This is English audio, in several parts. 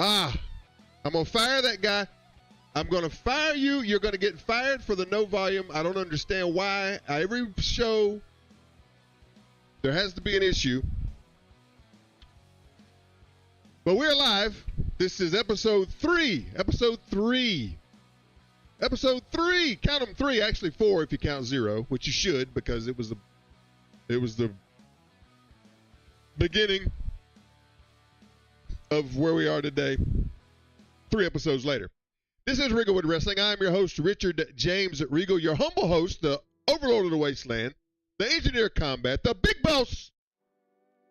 I'm going to fire that guy. I'm going to fire you. You're going to get fired for the no volume. I don't understand why. Every show, there has to be an issue. But we're live. This is episode 3. Episode 3. Episode 3. Count them 3. Actually 4 if you count 0, which you should because it was the beginning of where we are today. 3 episodes later. This is Regalwood Rasslin. I'm your host, Richard James Regal, your humble host, the overlord of the wasteland, the engineer of combat, the big boss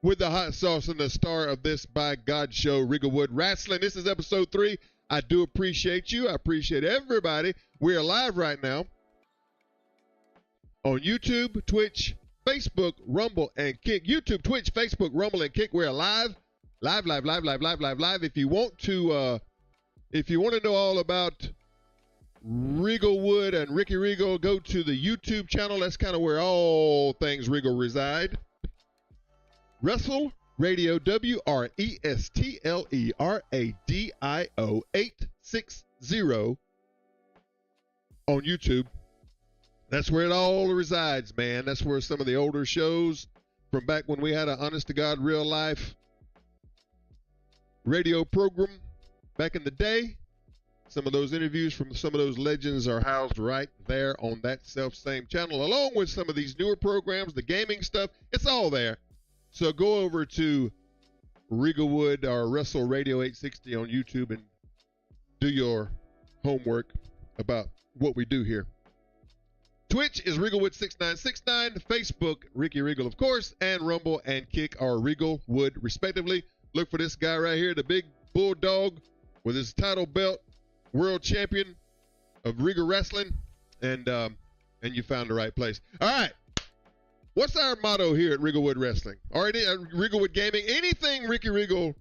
with the hot sauce and the star of this by God show, Regalwood Rasslin. This is episode 3. I do appreciate you. I appreciate everybody. We are live right now on YouTube, Twitch, Facebook, Rumble, and Kick. YouTube, Twitch, Facebook, Rumble, and Kick. We're live. Live. If you want to know all about Regalwood and Ricky Regal, go to the YouTube channel. That's kind of where all things Regal reside. Wrestle Radio, WRESTLERADIO 860 on YouTube. That's where it all resides, man. That's where some of the older shows from back when we had an honest-to-God, real-life radio program back in the day. Some of those interviews from some of those legends are housed right there on that self-same channel, along with some of these newer programs, the gaming stuff. It's all there. So go over to Regalwood or Wrestle Radio 860 on YouTube and do your homework about what we do here. Twitch is Regalwood6969, Facebook, Ricky Regal, of course, and Rumble and Kick are Regalwood, respectively. Look for this guy right here, the big bulldog with his title belt, world champion of Regal Rasslin, and you found the right place. All right. What's our motto here at Regalwood Rasslin? Or Regalwood Gaming? Anything Ricky Regal,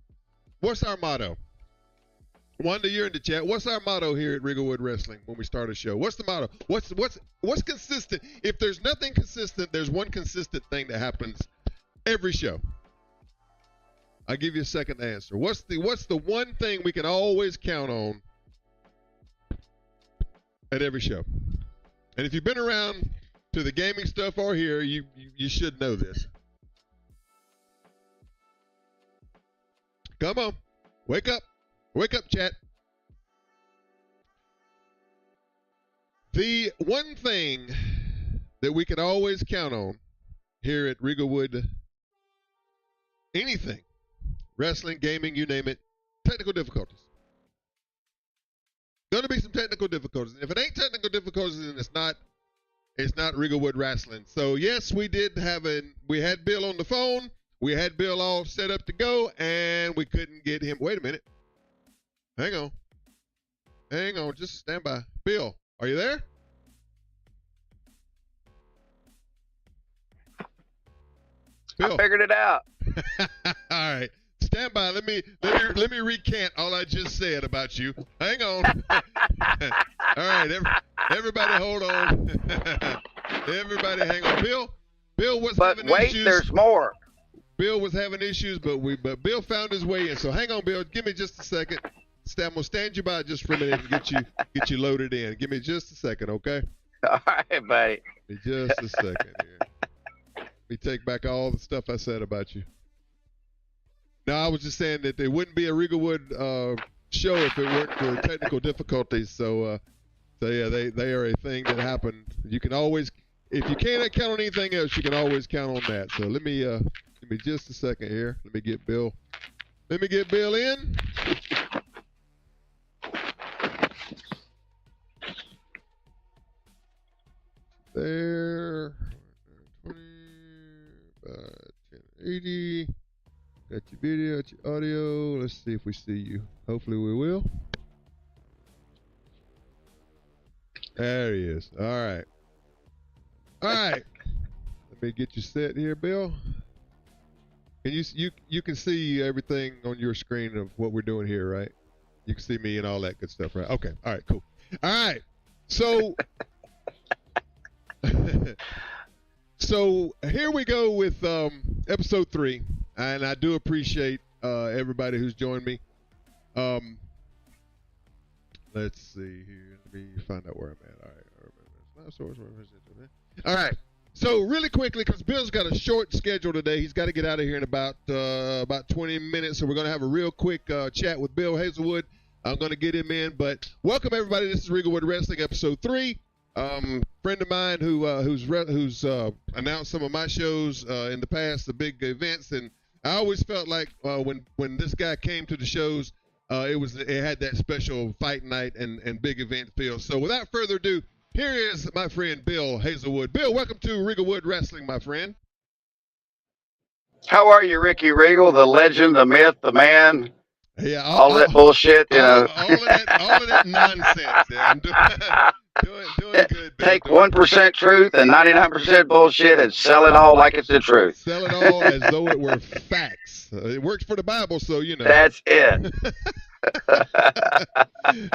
what's our motto? Wanda, you're in the chat. What's our motto here at Regalwood Rasslin when we start a show? What's the motto? What's consistent? If there's nothing consistent, there's one consistent thing that happens every show. I'll give you a second to answer. What's the one thing we can always count on at every show? And if you've been around to the gaming stuff or here, you should know this. Come on. Wake up. Wake up, chat. The one thing that we can always count on here at Regalwood, anything, wrestling, gaming, you name it, technical difficulties. Going to be some technical difficulties. If it ain't technical difficulties, then it's not Regalwood Rasslin. So yes, we had Bill on the phone. We had Bill all set up to go, and we couldn't get him. Wait a minute. Hang on. Just stand by. Bill, are you there? Bill. I figured it out. All right. Stand by. Let me recant all I just said about you. Hang on. All right, everybody, hold on. Everybody, hang on. Bill was having issues. But wait, there's more. Bill was having issues, but Bill found his way in. So hang on, Bill. Give me just a second. I'm gonna stand you by just for a minute and get you loaded in. Give me just a second, okay? All right, buddy. Give me just a second here. Let me take back all the stuff I said about you. No, I was just saying that there wouldn't be a Regalwood show if it weren't for technical difficulties. So yeah, they are a thing that happened. You can always, if you can't count on anything else, you can always count on that. So let me give me just a second here. Let me get Bill in. There, 20 by 1080. Got your video, got your audio. Let's see if we see you. Hopefully we will. There he is. All right. Let me get you set here, Bill. And you can see everything on your screen of what we're doing here, right? You can see me and all that good stuff, right? Okay. All right, cool. All right. So so here we go with episode 3, and I do appreciate everybody who's joined me. Let's see here. Let me find out where I'm at. All right. So really quickly, because Bill's got a short schedule today, he's got to get out of here in about 20 minutes. So we're going to have a real quick chat with Bill Hazelwood. I'm going to get him in, but welcome everybody. This is Regalwood Rasslin, episode 3. Friend of mine who's announced some of my shows in the past, the big events, and I always felt like when this guy came to the shows, it had that special fight night and big event feel. So without further ado, here is my friend Bill Hazelwood. Bill, welcome to Regalwood Rasslin, my friend. How are you, Ricky Regal, the legend, the myth, the man? Yeah, all that bullshit, you know. All of that nonsense. Yeah, I'm doing good. Bill. Take 1% truth and 99% bullshit and sell it all like it's the truth. Sell it all as though it were facts. It works for the Bible, so you know. That's it.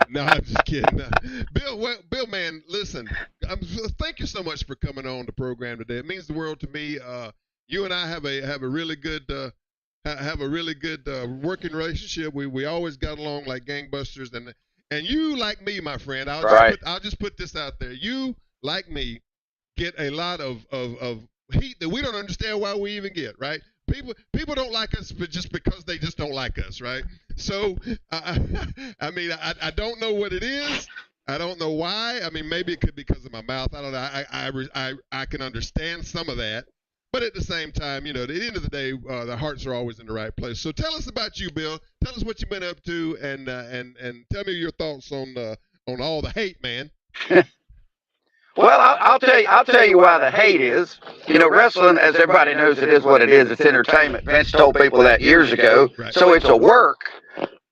No, I'm just kidding. Bill, man, listen. Thank you so much for coming on the program today. It means the world to me. You and I have a really good working relationship. We always got along like gangbusters, and you, like me, my friend. I'll just put this out there. You, like me, get a lot of heat that we don't understand why we even get. Right? People don't like us, but just because they just don't like us, right? So, I mean, I don't know what it is. I don't know why. I mean, maybe it could be because of my mouth. I don't know. I can understand some of that, but at the same time, you know, at the end of the day, the hearts are always in the right place. So, tell us about you, Bill. Tell us what you've been up to, and tell me your thoughts on all the hate, man. Well, I'll tell you why the hate is. You know, wrestling, as everybody knows, it is what it is. It's entertainment. Vince told people that years ago. Right. So it's a work.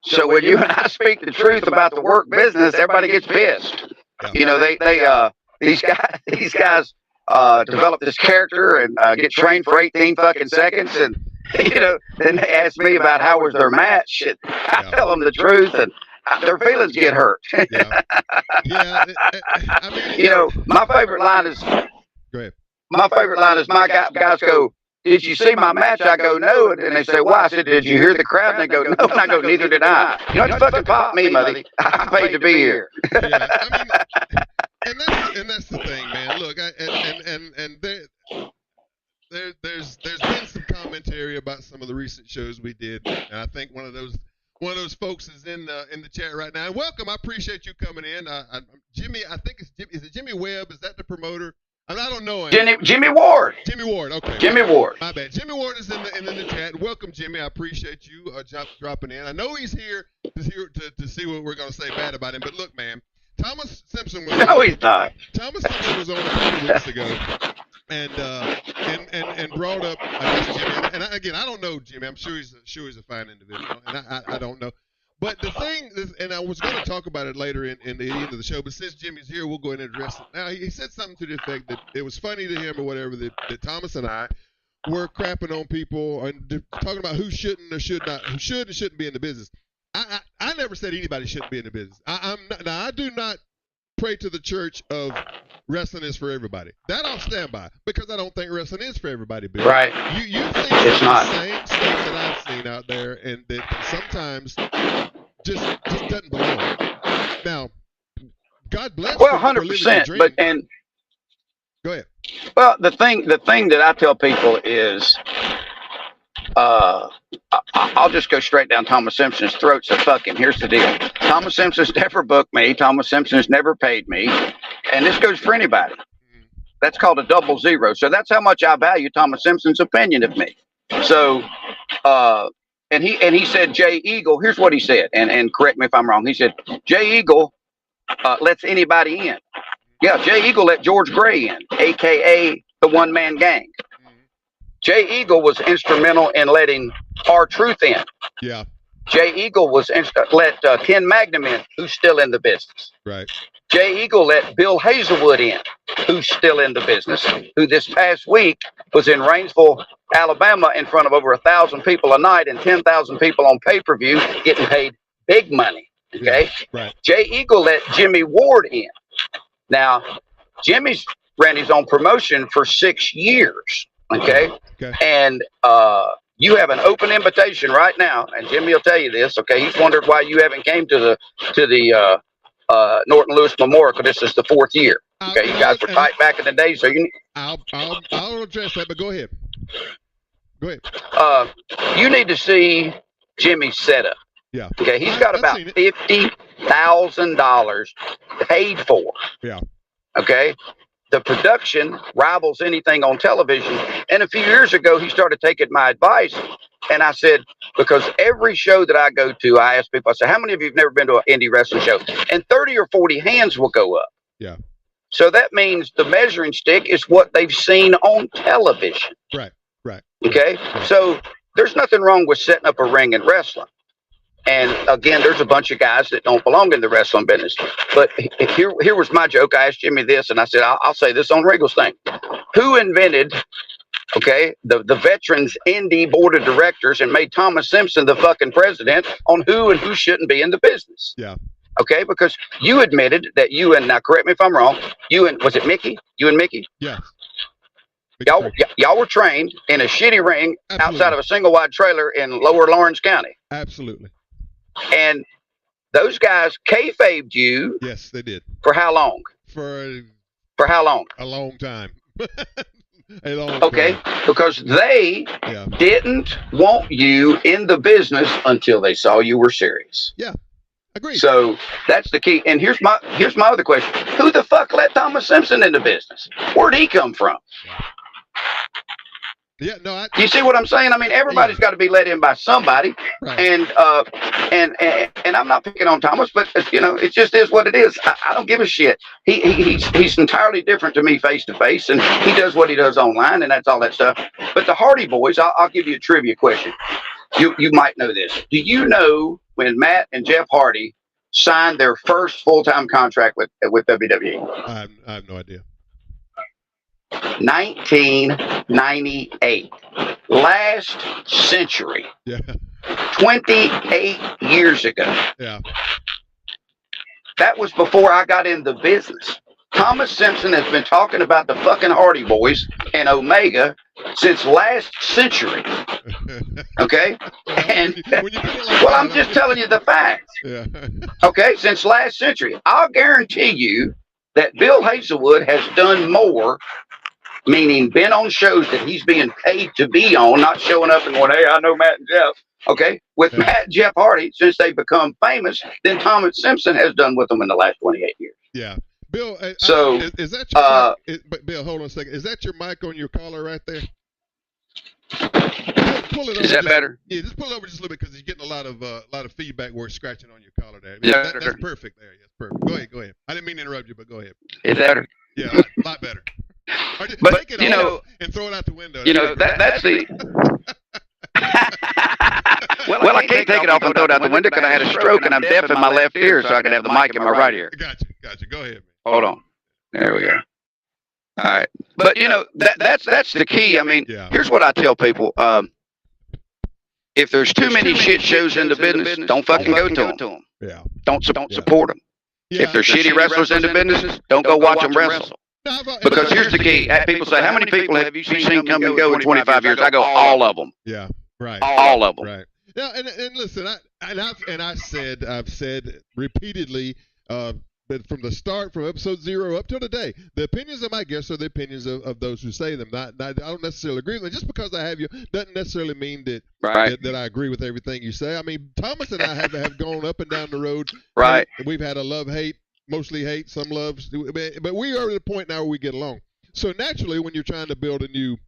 So when you and I speak the truth about the work business, everybody gets pissed. Yeah. You know, these guys develop this character and get trained for 18 fucking seconds, and you know, then they ask me about how was their match. And I tell them the truth, and their feelings get hurt. Yeah. I mean, you know, my favorite line is. Go ahead. My favorite line is my guys go, "Did you see my match?" I go, "No," and they say, "Why?" I said, "Did you hear the crowd?" And they go, "No," and I go, "Neither did I." You know, it's fucking pop me, mother. I paid to be here. Yeah, I mean, and that's the thing, man. Look, there's been some commentary about some of the recent shows we did, and I think one of those folks is in the chat right now. And welcome, I appreciate you coming in. Jimmy, I think is it Jimmy Webb? Is that the promoter? I don't know him. Jimmy Ward. Jimmy Ward, okay. Jimmy Ward. My bad. Jimmy Ward is in the chat. Welcome, Jimmy. I appreciate you dropping in. I know he's here to see what we're gonna say bad about him. But look, man, Thomas Simpson was. No, he's not. Thomas Simpson was on a couple weeks ago, and brought up I guess Jimmy. And again, I don't know Jimmy. I'm sure he's a fine individual, and I don't know. But the thing is, and I was going to talk about it later in the end of the show, but since Jimmy's here, we'll go ahead and address it. Now, he said something to the effect that it was funny to him or whatever that Thomas and I were crapping on people and talking about who shouldn't or should not, who should and shouldn't be in the business. I never said anybody shouldn't be in the business. I do not pray to the church of wrestling is for everybody. That I'll stand by because I don't think wrestling is for everybody, Bill. Right. You've seen it's not. The same stuff that I've seen out there, and that sometimes just doesn't belong. Now, God bless. Well, 100%. But go ahead. Well, the thing that I tell people is, I'll just go straight down Thomas Simpson's throat. So fuck him. Here's the deal. Thomas Simpson's never booked me. Thomas Simpson's never paid me. And this goes for anybody. That's called a 00. So that's how much I value Thomas Simpson's opinion of me. So, and he said, Jay Eagle, here's what he said. And correct me if I'm wrong. He said, Jay Eagle lets anybody in. Yeah, Jay Eagle let George Gray in, a.k.a. the one-man gang. Jay Eagle was instrumental in letting R-Truth in. Yeah. Jay Eagle was let Ken Magnum in, who's still in the business. Right. Jay Eagle let Bill Hazelwood in, who's still in the business, who this past week was in Rainsville, Alabama, in front of over 1,000 people a night and 10,000 people on pay-per-view getting paid big money. Okay. Yeah, right. Jay Eagle let Jimmy Ward in. Now, Jimmy's ran his own promotion for 6 years. Okay. Okay. And You have an open invitation right now, and Jimmy will tell you this. Okay, he's wondered why you haven't came to the Norton Lewis Memorial, because this is the 4th year. Okay, you guys were tight back in the day, so you. I'll address that, but go ahead. Go ahead. You need to see Jimmy's setup. Yeah. Okay, he's got about $50,000 paid for. Yeah. Okay. The production rivals anything on television. And a few years ago, he started taking my advice. And I said, because every show that I go to, I ask people, I say, how many of you have never been to an indie wrestling show? And 30 or 40 hands will go up. Yeah. So that means the measuring stick is what they've seen on television. Right. Right. Okay. Right. So there's nothing wrong with setting up a ring and wrestling. And again, there's a bunch of guys that don't belong in the wrestling business. But here was my joke. I asked Jimmy this, and I said, I'll say this on Regal's thing. Who invented, okay, the Veterans Indie Board of Directors and made Thomas Simpson the fucking president on who and who shouldn't be in the business? Yeah. Okay, because you admitted that you and, now correct me if I'm wrong, you and, was it Mickey? You and Mickey? Yeah. Y'all were trained in a shitty ring outside of a single wide trailer in Lower Lawrence County. Absolutely. And those guys kayfabed you. Yes, they did. For how long? For how long? A long time. A long okay, time. Because they didn't want you in the business until they saw you were serious. Yeah, agreed. So that's the key. And here's my other question: who the fuck let Thomas Simpson in the business? Where'd he come from? Yeah, no. You see what I'm saying? I mean, everybody's got to be let in by somebody, right. And I'm not picking on Thomas, but you know, it just is what it is. I don't give a shit. He's entirely different to me face to face, and he does what he does online, and that's all that stuff. But the Hardy Boys, I'll give you a trivia question. You might know this. Do you know when Matt and Jeff Hardy signed their first full-time contract with WWE? I have no idea. 1998, last century. Yeah. 28 years ago. Yeah. That was before I got in the business. Thomas Simpson has been talking about the fucking Hardy Boys and Omega since last century. Okay? And well, I'm just telling you the facts. Yeah. Okay, since last century. I'll guarantee you that Bill Hazelwood has done more, meaning been on shows that he's being paid to be on, not showing up and going, hey, I know Matt and Jeff, okay, with Matt and Jeff Hardy, since they've become famous, than Thomas Simpson has done with them in the last 28 years. Yeah. Bill, so, is that your mic? Bill, hold on a second. Is that your mic on your collar right there? Pull it over. Is that better? Yeah, just pull it over just a little bit because you're getting a lot of feedback where it's scratching on your collar there. Yeah, that's perfect there. Yes, perfect. Go ahead. I didn't mean to interrupt you, but go ahead. Is that better? Yeah, a lot better. But take it off and throw it out the window. You know, that's the. Well, I can't take it off and throw it out the window because I had a stroke and I'm deaf in my left ear, so I can have the mic in my right ear. Gotcha. Go ahead, man. Hold on. There we go. All right. But, you know, that's the key. I mean, here's what I tell people. If there's too many shit shows in the business, don't fucking go to them. Yeah. Don't support them. Yeah. If there's shitty wrestlers in the business, don't go watch them wrestle. Because here's the key. People say, how many people have you seen come and go in 25 years? I go, all of them. Yeah, right. All of them. Right. Now, and listen, I've said repeatedly, but from the start, from episode 0 up till today, the opinions of my guests are the opinions of those who say them. I don't necessarily agree with them. Just because I have you doesn't necessarily mean that that I agree with everything you say. I mean, Thomas and I have gone up and down the road. Right. We've had a love-hate, mostly hate, some loves, but we are at a point now where we get along. So naturally, when you're trying to build a new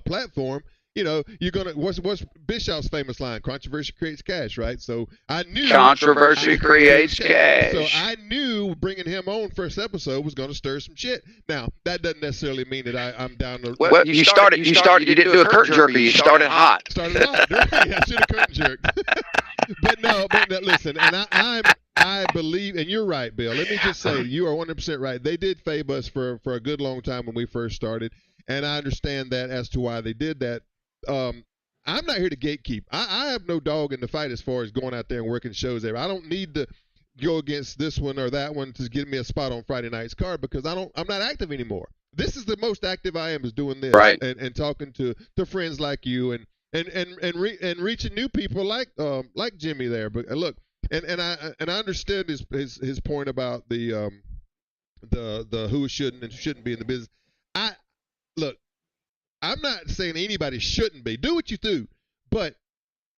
platform, you know, you're gonna what's Bischoff's famous line? Controversy creates cash, right? So I knew controversy creates cash. So I knew bringing him on first episode was gonna stir some shit. Now that doesn't necessarily mean that I'm down to. Well, you didn't do a curtain jerker. You started hot. Started hot. Right. I should have curtain jerked. but no, listen, and I believe, and you're right, Bill. Let me just say, you are 100% right. They did fave us for a good long time when we first started, and I understand that as to why they did that. I'm not here to gatekeep. I have no dog in the fight as far as going out there and working shows there. I don't need to go against this one or that one to get me a spot on Friday night's card because I'm not active anymore. This is the most active I am, is doing this right. and talking to friends like you and and reaching new people like Jimmy there. But look, and I understand his point about the who shouldn't and shouldn't be in the business. I look, I'm not saying anybody shouldn't be. Do what you do, but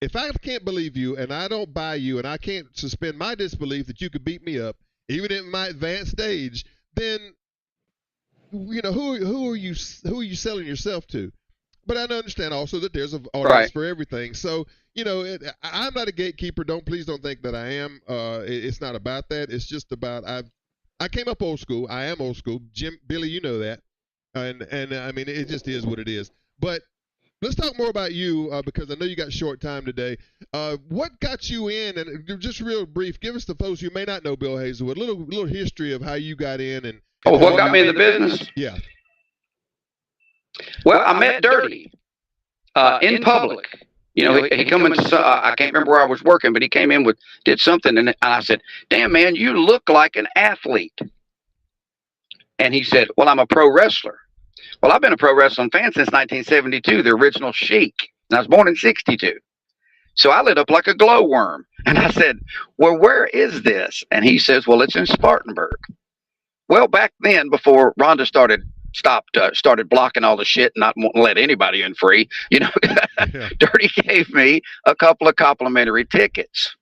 if I can't believe you and I don't buy you and I can't suspend my disbelief that you could beat me up, even in my advanced stage, then who are you selling yourself to? But I understand also that there's an audience for everything. So I'm not a gatekeeper. Please don't think that I am. It's not about that. It's just about I came up old school. I am old school. Billy, you know that, and I mean it just is what it is. But let's talk more about you because I know you got short time today. What got you in? And just real brief, give us the folks who may not know Bill Hazelwood, a little history of how you got in and what got me in the business? Yeah. Well, I met Dirty in public. He come into I can't remember where I was working, but he came in did something, and I said, "Damn man, you look like an athlete." And he said, "Well, I'm a pro wrestler." Well, I've been a pro wrestling fan since 1972, the original Sheik. And I was born in 62. So I lit up like a glowworm. And I said, "Well, where is this?" And he says, "Well, it's in Spartanburg." Well, back then, before Rhonda started blocking all the shit and not wanting to let anybody in free, yeah. Dirty gave me a couple of complimentary tickets.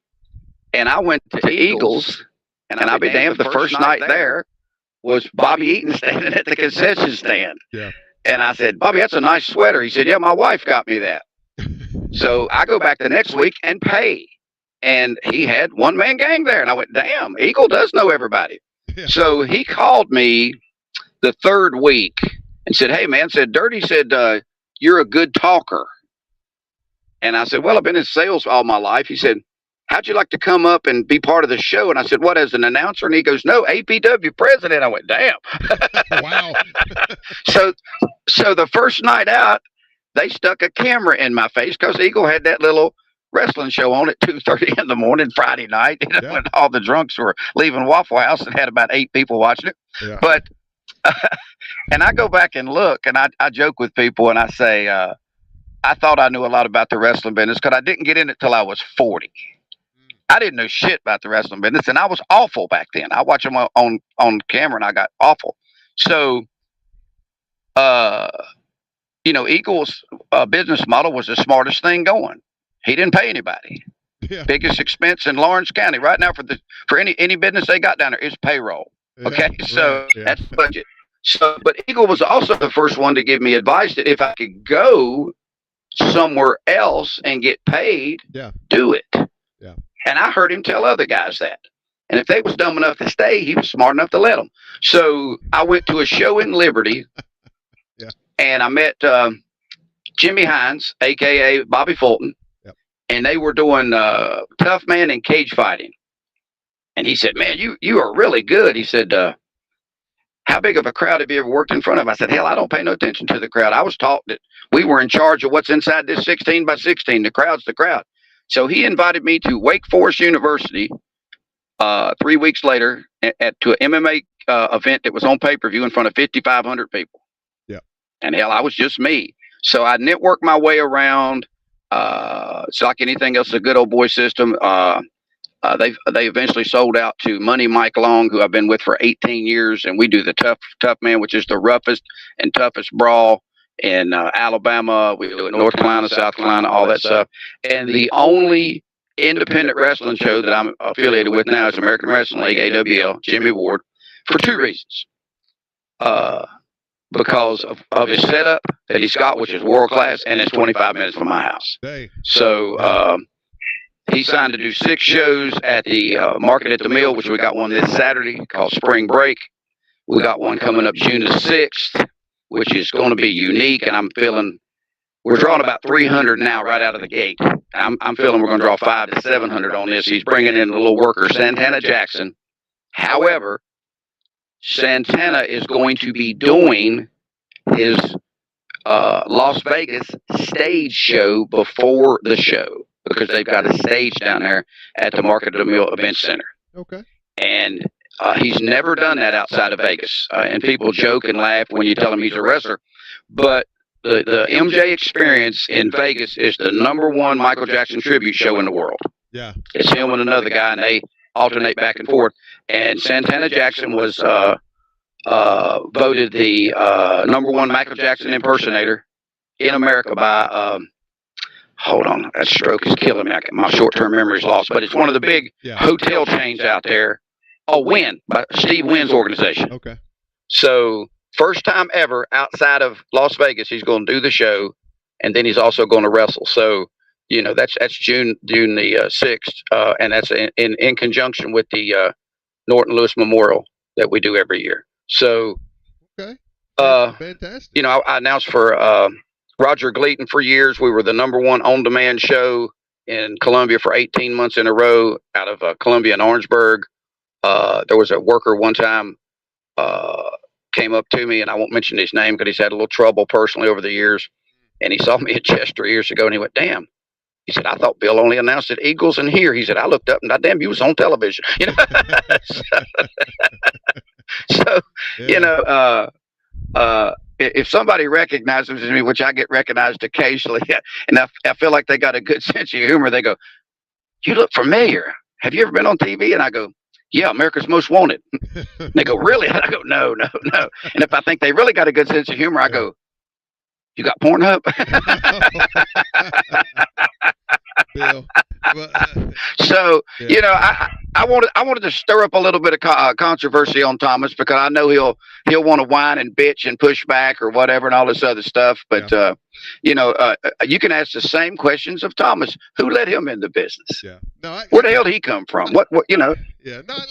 And I went to Eagles, and I'll be damned, the first night there was Bobby Eaton standing at the concession stand. Yeah. And I said, "Bobby, that's a nice sweater." He said, "Yeah, my wife got me that." So I go back the next week and pay. And he had one-man gang there. And I went, damn, Eagle does know everybody. Yeah. So he called me the third week and said, "Hey, man," said, "Dirty said, you're a good talker." And I said, "Well, I've been in sales all my life." He said, "How'd you like to come up and be part of the show?" And I said, "What, as an announcer?" And he goes, "No, APW president." I went, damn. Wow. So the first night out, they stuck a camera in my face because Eagle had that little wrestling show on at 2:30 in the morning Friday night, when all the drunks were leaving Waffle House and had about 8 people watching it. Yeah. But and I go back and look, and I joke with people, and I say I thought I knew a lot about the wrestling business because I didn't get in it till I was 40. I didn't know shit about the wrestling business, and I was awful back then. I watched them on camera, and I got awful. So, Eagle's business model was the smartest thing going. He didn't pay anybody. Yeah. Biggest expense in Lawrence County right now for any business they got down there is payroll. Okay, yeah, so that's the budget. So, but Eagle was also the first one to give me advice that if I could go somewhere else and get paid, do it. Yeah. And I heard him tell other guys that. And if they was dumb enough to stay, he was smart enough to let them. So I went to a show in Liberty, and I met Jimmy Hines, a.k.a. Bobby Fulton, and they were doing Tough Man and cage fighting. And he said, "Man, you are really good." He said, "How big of a crowd have you ever worked in front of?" I said, "Hell, I don't pay no attention to the crowd. I was taught that we were in charge of what's inside this 16 by 16. The crowd's the crowd." So he invited me to Wake Forest University 3 weeks later to an MMA event that was on pay-per-view in front of 5,500 people. Yeah. And hell, I was just me. So I networked my way around. It's like anything else, a good old boy system. They eventually sold out to Money Mike Long, who I've been with for 18 years, and we do the tough man, which is the roughest and toughest brawl in Alabama. We do it in North Carolina, South Carolina, all that stuff. And the only independent wrestling show that I'm affiliated with now is American Wrestling League, AWL, Jimmy Ward, for 2 reasons. Because of his setup that he's got, which is world class, and it's 25 minutes from my house. So he signed to do 6 shows at the Market at the Mill, which we got one this Saturday called Spring Break. We got one coming up June the 6th, which is going to be unique, and I'm feeling we're drawing about 300 now right out of the gate. I'm feeling we're going to draw 500 to 700 on this. He's bringing in a little worker, Santana Jackson. However, Santana is going to be doing his Las Vegas stage show before the show because they've got a stage down there at the Market of the Mill Event Center. Okay. And he's never done that outside of Vegas. And people joke and laugh when you tell him he's a wrestler. But the MJ Experience in Vegas is the #1 Michael Jackson tribute show in the world. Yeah. It's him and another guy, and they alternate back and forth. And Santana Jackson was voted the #1 Michael Jackson impersonator in America by. Hold on, that stroke is killing me. My short-term memory is lost, but it's one of the big hotel chains out there. Oh, Wynn, by Steve Wynn's organization. Okay. So first time ever outside of Las Vegas, he's going to do the show, and then he's also going to wrestle. So, that's June the 6th, and that's in conjunction with the Norton Lewis Memorial that we do every year. So, okay, fantastic. I announced for Roger Gleaton for years. We were the #1 on-demand show in Columbia for 18 months in a row out of Columbia and Orangeburg. There was a worker one time came up to me, and I won't mention his name because he's had a little trouble personally over the years. And he saw me at Chester years ago, and he went, "Damn." He said, "I thought Bill only announced at Eagles and here." He said, "I looked up and damn, you was on television." So if somebody recognizes me, which I get recognized occasionally, and I feel like they got a good sense of humor, they go, "You look familiar. Have you ever been on TV?" And I go, "Yeah, America's Most Wanted." And they go, "Really?" And I go, No. And if I think they really got a good sense of humor, I go, "You got Pornhub?" Bill. So, I wanted to stir up a little bit of controversy on Thomas because I know he'll want to whine and bitch and push back or whatever and all this other stuff. But you can ask the same questions of Thomas. Who let him in the business? Yeah. No. Where the hell did he come from? What? Yeah. No.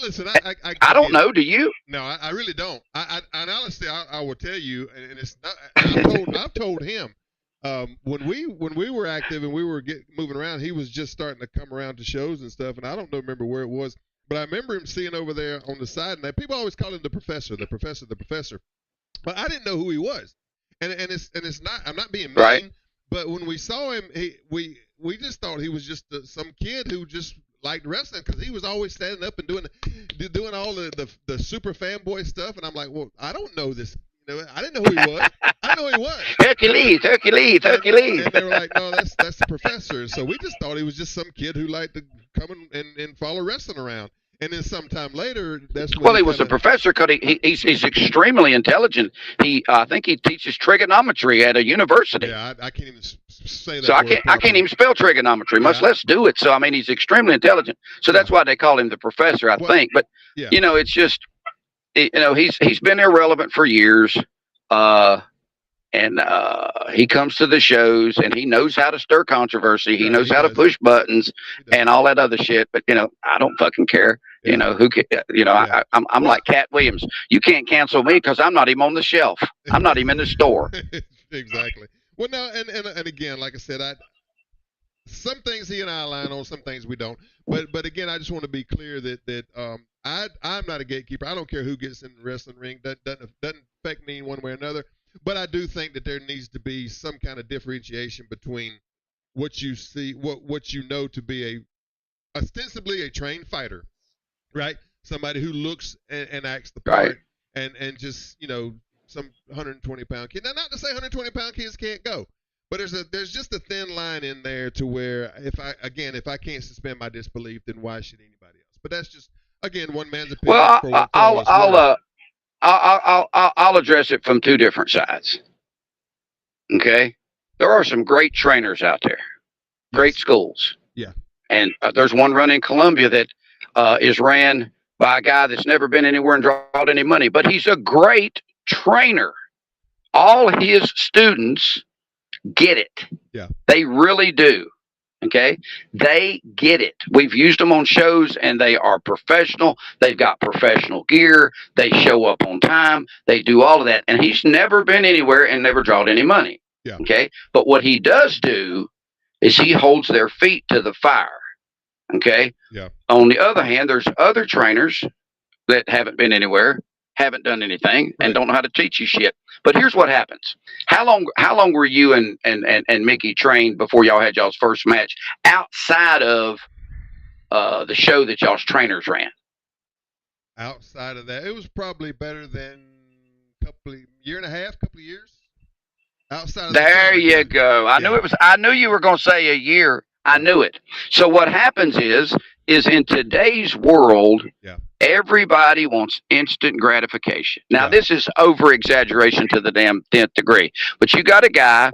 Listen. I don't know. Do you? No. I really don't. And honestly, I will tell you, and it's not. I've told him. When we were active and we were moving around, he was just starting to come around to shows and stuff, and I don't remember where it was, but I remember him seeing over there on the side, and people always call him the professor, but I didn't know who he was, and it's not, I'm not being mean, right. But when we saw him, we just thought he was just some kid who just liked wrestling because he was always standing up and doing all the super fanboy stuff, and I'm like, well, I don't know this. I didn't know who he was. I didn't know who he was. Hercules. And they were like, "No, that's the professor." So we just thought he was just some kid who liked to come and follow wrestling around. And then sometime later, that's when he was a professor because he's extremely intelligent. I think he teaches trigonometry at a university. Yeah, I can't even say that. So I can't even spell trigonometry, much less do it. So I mean, he's extremely intelligent. So that's why they call him the professor, I think. But it's just. He's been irrelevant for years, and he comes to the shows and he knows how to stir controversy. He knows how to push buttons and all that other shit. But I don't fucking care. Yeah. I'm like Cat Williams. You can't cancel me because I'm not even on the shelf. I'm not even in the store. Exactly. Well, no, and again, like I said, some things he and I align on, some things we don't. But again, I just want to be clear that I'm not a gatekeeper. I don't care who gets in the wrestling ring. That doesn't affect me one way or another. But I do think that there needs to be some kind of differentiation between what you see, what you know to be ostensibly a trained fighter, right? Somebody who looks and acts the part, right. and just some 120-pound kid. Now, not to say 120-pound kids can't go. But there's just a thin line in there to where if I can't suspend my disbelief, then why should anybody else? But that's just one man's opinion. Well, I'll address it from two different sides. Okay, there are some great trainers out there, great schools. Yeah, and there's one run in Columbia that is ran by a guy that's never been anywhere and drawed any money, but he's a great trainer. All his students get it. Yeah. They really do. Okay. They get it. We've used them on shows and they are professional. They've got professional gear. They show up on time. They do all of that. And he's never been anywhere and never drawn any money. Yeah. Okay. But what he does do is he holds their feet to the fire. Okay. Yeah. On the other hand, there's other trainers that haven't been anywhere, haven't done anything, and don't know how to teach you shit. But here's what happens. How long were you and Mickey trained before y'all had y'all's first match outside of the show that y'all's trainers ran? Outside of that, it was probably better than couple of years. Outside of there you go. I knew it was. I knew you were going to say a year. I knew it. So what happens is in today's world, everybody wants instant gratification. Now, this is over exaggeration to the damn 10th degree. But you got a guy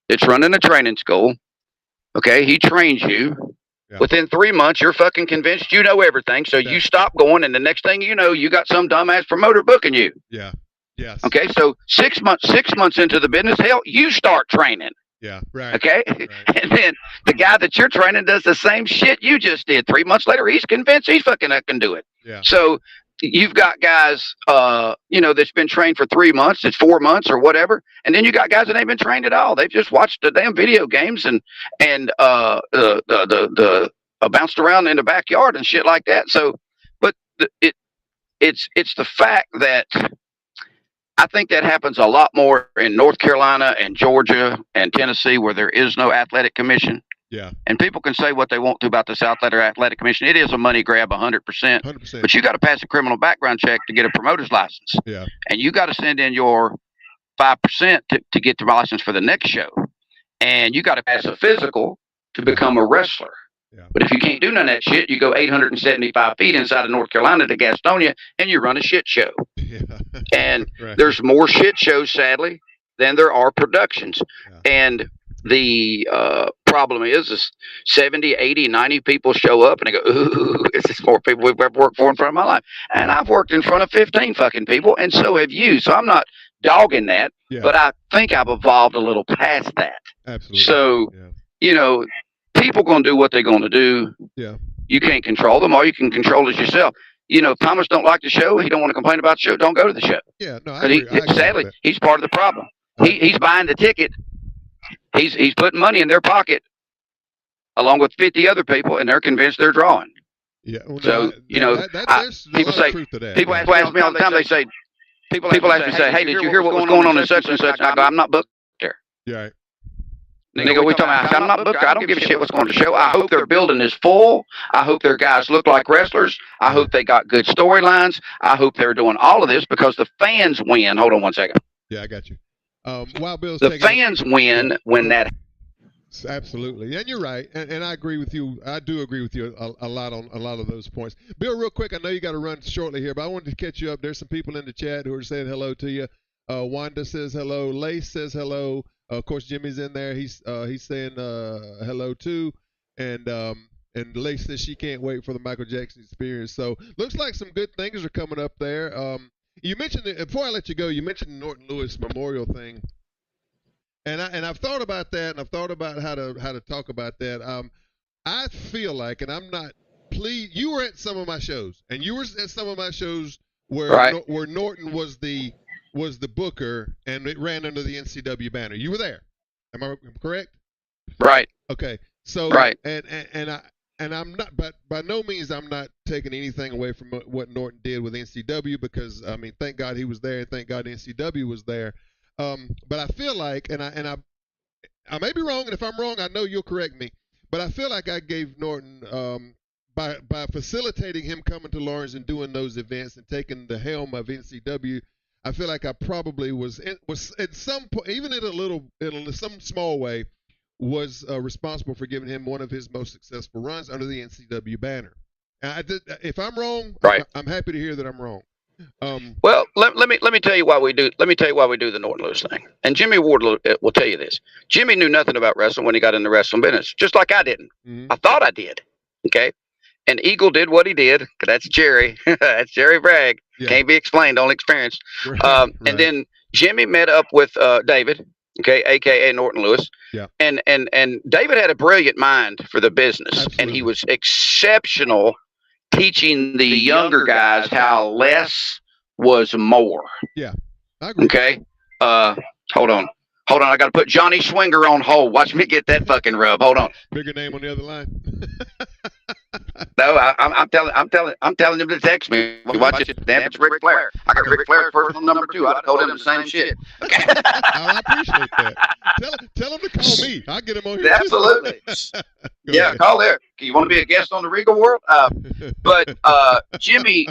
that's running a training school. Okay, he trains you. Within 3 months, you're fucking convinced you know everything. So you stop going, and the next thing you know, you got some dumbass promoter booking you. Yeah. Yes. Okay, so 6 months into the business, hell, you start training. Yeah, right. Okay, right. And then the guy that you're training does the same shit you just did. 3 months later, he's convinced he's fucking can do it. Yeah. So you've got guys, that's been trained for 3 months, it's 4 months or whatever, and then you got guys that ain't been trained at all. They've just watched the damn video games and bounced around in the backyard and shit like that. So, but it's the fact that I think that happens a lot more in North Carolina and Georgia and Tennessee, where there is no athletic commission. Yeah. And people can say what they want to about the South Athletic Commission. It is a money grab, 100%. 100%. But you got to pass a criminal background check to get a promoter's license. Yeah. And you got to send in your 5% to get the license for the next show. And you got to pass a physical to become a wrestler. Yeah. But if you can't do none of that shit, you go 875 feet inside of North Carolina to Gastonia, and you run a shit show. Yeah. And there's more shit shows, sadly, than there are productions. Yeah. And the problem is 70, 80, 90 people show up, and they go, ooh, this is more people we've ever worked for in front of my life. And I've worked in front of 15 fucking people, and so have you. So I'm not dogging that, but I think I've evolved a little past that. Absolutely. So, people going to do what they're going to do. Yeah. You can't control them. All you can control is yourself. If Thomas don't like the show, he don't want to complain about the show, don't go to the show. Yeah, no, sadly, he's part of the problem. He's buying the ticket. He's putting money in their pocket along with 50 other people, and they're convinced they're drawing. Yeah. Well, so, people say, people ask me all the time, they say, people ask me, say, hey, did you hear what was going on in such and such? I go, I'm not booked there. Yeah. Nigga, we talking about, I'm not booked. I don't give a shit what's going on the show. I hope their building is full. I hope their guys look like wrestlers. I hope they got good storylines. I hope they're doing all of this because the fans win. Hold on one second. Yeah, I got you. While Bill's the fans win when that. Absolutely, and you're right, and I agree with you. I do agree with you a lot on a lot of those points. Bill, real quick, I know you got to run shortly here, but I wanted to catch you up. There's some people in the chat who are saying hello to you. Wanda says hello. Lace says hello. Of course, Jimmy's in there. He's saying hello too, and Lace says she can't wait for the Michael Jackson experience. So looks like some good things are coming up there. You mentioned before I let you go. You mentioned the Norton Lewis Memorial thing, and I've thought about that, and I've thought about how to talk about that. I feel like, and I'm not. Please, you were at some of my shows, and you were at some of my shows where Norton was the booker, and it ran under the NCW banner. You were there. Am I correct? Right. Okay. So right. And I'm not, but by no means I'm not taking anything away from what Norton did with NCW, because I mean, thank God he was there, and thank God NCW was there. But I feel like, and I may be wrong, and if I'm wrong, I know you'll correct me. But I feel like I gave Norton by facilitating him coming to Lawrence and doing those events and taking the helm of NCW. I feel like I probably was at some point, even in some small way, was responsible for giving him one of his most successful runs under the NCW banner. If I'm wrong, I'm happy to hear that I'm wrong. Well, let me tell you why we do. Let me tell you why we do the Norton Lewis thing. And Jimmy Ward will tell you this. Jimmy knew nothing about wrestling when he got in the wrestling business, just like I didn't. Mm-hmm. I thought I did. Okay. And Eagle did what he did. That's Jerry. That's Jerry Bragg. Yeah. Can't be explained, only experienced. Right. And then Jimmy met up with David, okay, a.k.a. Norton Lewis. Yeah. And David had a brilliant mind for the business. Absolutely. And he was exceptional teaching the younger guys how less was more. Yeah, I agree. Okay? Hold on. I got to put Johnny Swinger on hold. Watch me get that fucking rub. Hold on. Bigger name on the other line. No, I'm telling him to text me. Watch it. Damn, it's Ric Flair. I got Ric Flair's personal number too. I told him the same shit. Okay. I appreciate that. Tell him to call me. I'll get him on here. Absolutely. Yeah, call there. You want to be a guest on the Regal World? But Jimmy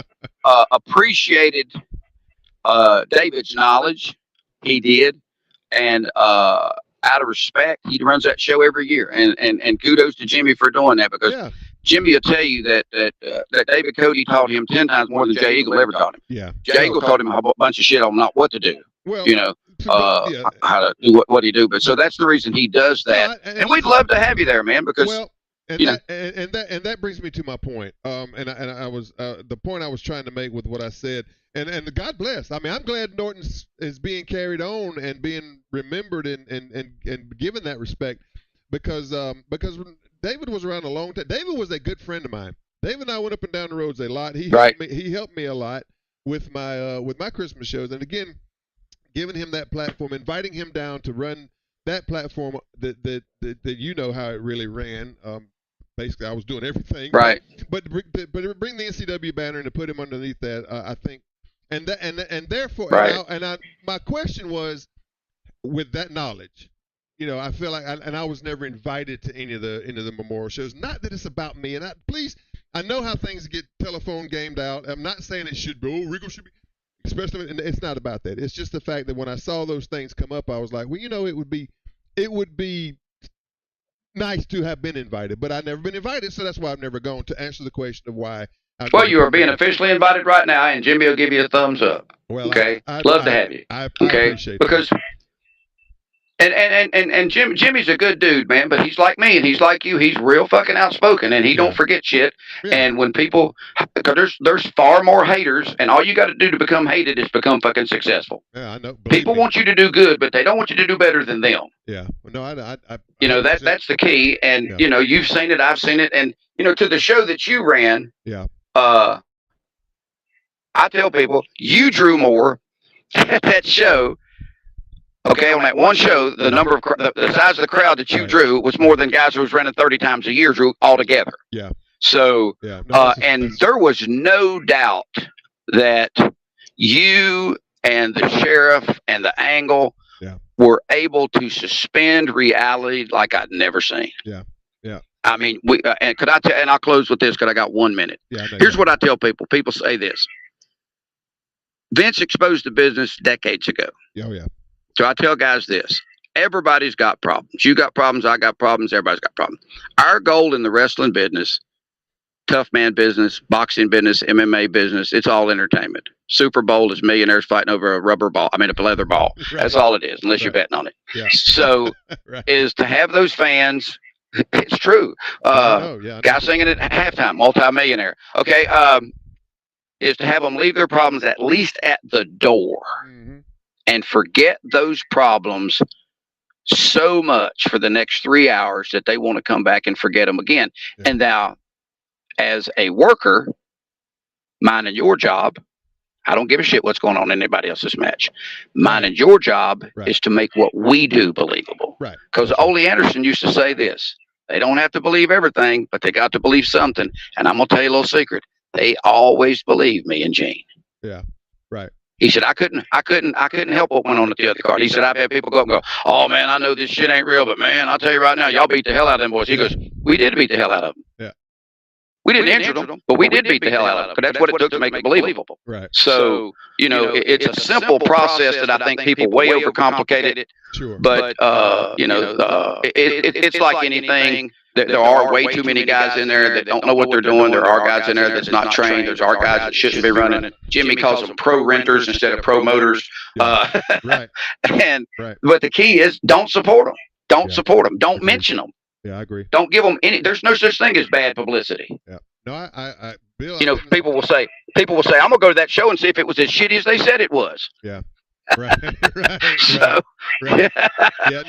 appreciated David's knowledge. He did. And out of respect, he runs that show every year. And kudos to Jimmy for doing that, because Jimmy will tell you that David Cody taught him 10 times more than Jay Eagle ever taught him. Yeah. Jay Eagle taught him a bunch of shit on not what to do. Well, how to do what he do. But so that's the reason he does that. And we'd love to have you there, man, because that brings me to my point. And I was the point I was trying to make with what I said. And God bless. I mean, I'm glad Norton is being carried on and being remembered and given that respect, because David was around a long time. David was a good friend of mine. David and I went up and down the roads a lot. He helped me a lot with my Christmas shows. And again, giving him that platform, inviting him down to run that platform that you know how it really ran. Basically, I was doing everything. Right. But bring the NCW banner and to put him underneath that, I think. And therefore, right. My question was, with that knowledge, I feel like, I was never invited to any of the memorial shows. Not that it's about me, and I know how things get telephone gamed out. I'm not saying it should be. Regal should be, especially, and it's not about that. It's just the fact that when I saw those things come up, I was like, well, it would be nice to have been invited, but I've never been invited, so that's why I've never gone. To answer the question of why. Well, you are being officially invited right now, and Jimmy will give you a thumbs up. Well, okay, love to have you. I appreciate because and Jimmy's a good dude, man, but he's like me and he's like you. He's real fucking outspoken, and he don't forget shit. Yeah. And when people, because there's far more haters, and all you got to do to become hated is become fucking successful. Yeah, I know. People want you to do good, but they don't want you to do better than them. Yeah, no, I that's the key, and you've seen it, I've seen it, and to the show that you ran. Yeah. I tell people you drew more at that show. Okay, on that one show, the number of the size of the crowd that you drew was more than guys who was running 30 times a year drew altogether. Yeah. So, there was no doubt that you and the sheriff and the Angle were able to suspend reality like I'd never seen. Yeah. Yeah. I mean, and I'll close with this because I got 1 minute. Yeah, here's what I tell people. People say this. Vince exposed the business decades ago. Oh, yeah. So I tell guys this. Everybody's got problems. You got problems. I got problems. Everybody's got problems. Our goal in the wrestling business, tough man business, boxing business, MMA business, it's all entertainment. Super Bowl is millionaires fighting over a rubber ball. I mean, a leather ball. Right. That's all it is, unless you're betting on it. Yeah. So is to have those fans. It's true. Guy singing at halftime, multi-millionaire. Okay. Is to have them leave their problems at least at the door and forget those problems so much for the next 3 hours that they want to come back and forget them again. Yeah. And now, as a worker, mine and your job, I don't give a shit what's going on in anybody else's match. Mine and your job is to make what we do believable. Right. Because Ole Anderson used to say this. They don't have to believe everything, but they got to believe something. And I'm going to tell you a little secret. They always believe me and Gene. Yeah. Right. He said, I couldn't help what went on at the other card. He said, I've had people go up and go, oh man, I know this shit ain't real, but man, I'll tell you right now, y'all beat the hell out of them boys. He goes, we did beat the hell out of them. Yeah. We didn't injure them, but we did beat the hell out of them. Because that's what it took to make it believable. Right. So, it's a simple process that I think people way overcomplicate it. Sure. But, it's like anything. There are way too many guys in there that don't know what they're doing. There are guys in there that's not trained. There's our guys that shouldn't be running. Jimmy calls them pro renters instead of promoters. Right. But the key is don't support them. Don't support them. Don't mention them. Yeah, I agree. Don't give them any. There's no such thing as bad publicity. Yeah. No, I Bill. People will say, I'm gonna go to that show and see if it was as shitty as they said it was. Yeah. Right. So, yeah,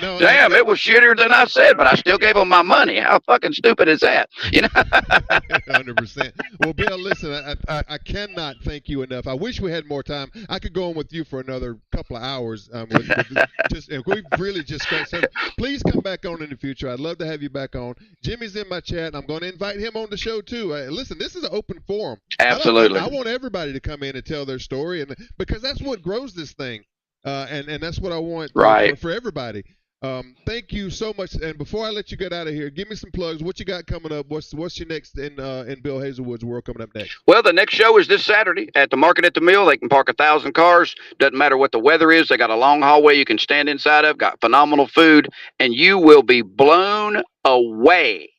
no, damn, it was shittier than I said, but I still gave them my money. How fucking stupid is that? 100%. Well, Bill, listen, I cannot thank you enough. I wish we had more time. I could go on with you for another couple of hours. We've really just scratched something. Please come back on in the future. I'd love to have you back on. Jimmy's in my chat. I'm going to invite him on the show too. Listen, this is an open forum. Absolutely. I want everybody to come in and tell their story, and because that's what grows this thing. And that's what I want for everybody. Thank you so much. And before I let you get out of here, give me some plugs. What you got coming up? What's your next in Bill Hazelwood's world coming up next? Well, the next show is this Saturday at the Market at the Mill. They can park 1,000 cars. Doesn't matter what the weather is. They got a long hallway you can stand inside of. Got phenomenal food, and you will be blown away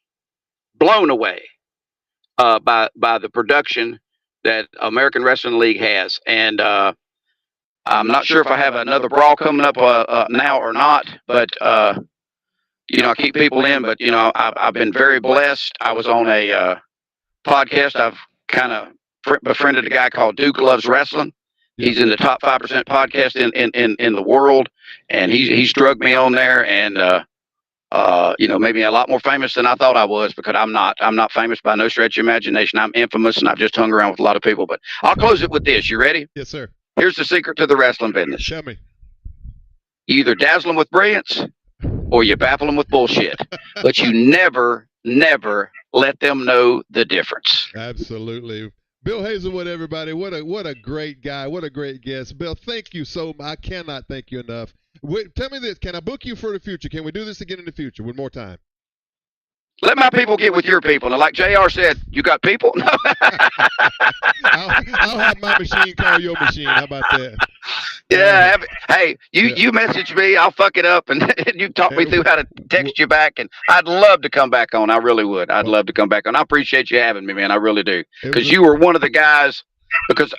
by the production that American Wrestling League has. And I'm not sure if I have another brawl coming up now or not, but you know, I keep people in. But you know, I've been very blessed. I was on a podcast. I've kind of befriended a guy called Duke Loves Wrestling. He's in the top 5% podcast in the world, and he's drugged me on there. And you know, maybe a lot more famous than I thought I was, because I'm not famous by no stretch of imagination. I'm infamous, and I've just hung around with a lot of people. But I'll close it with this. You ready? Yes, sir. Here's the secret to the wrestling business. Tell me. You either dazzle them with brilliance or you baffle them with bullshit. But you never let them know the difference. Absolutely. Bill Hazelwood, everybody. What a great guy. What a great guest. Bill, thank you so much. I cannot thank you enough. Tell me this. Can I book you for the future? Can we do this again in the future one more time? Let my people get with your people. And like JR said, you got people? No. I'll have my machine call your machine. How about that? Yeah. Hey, you message me. I'll fuck it up, and you talk me through how to text you back. And I'd love to come back on. I really would. I'd love to come back on. I appreciate you having me, man. I really do. Because you were one of the guys. Because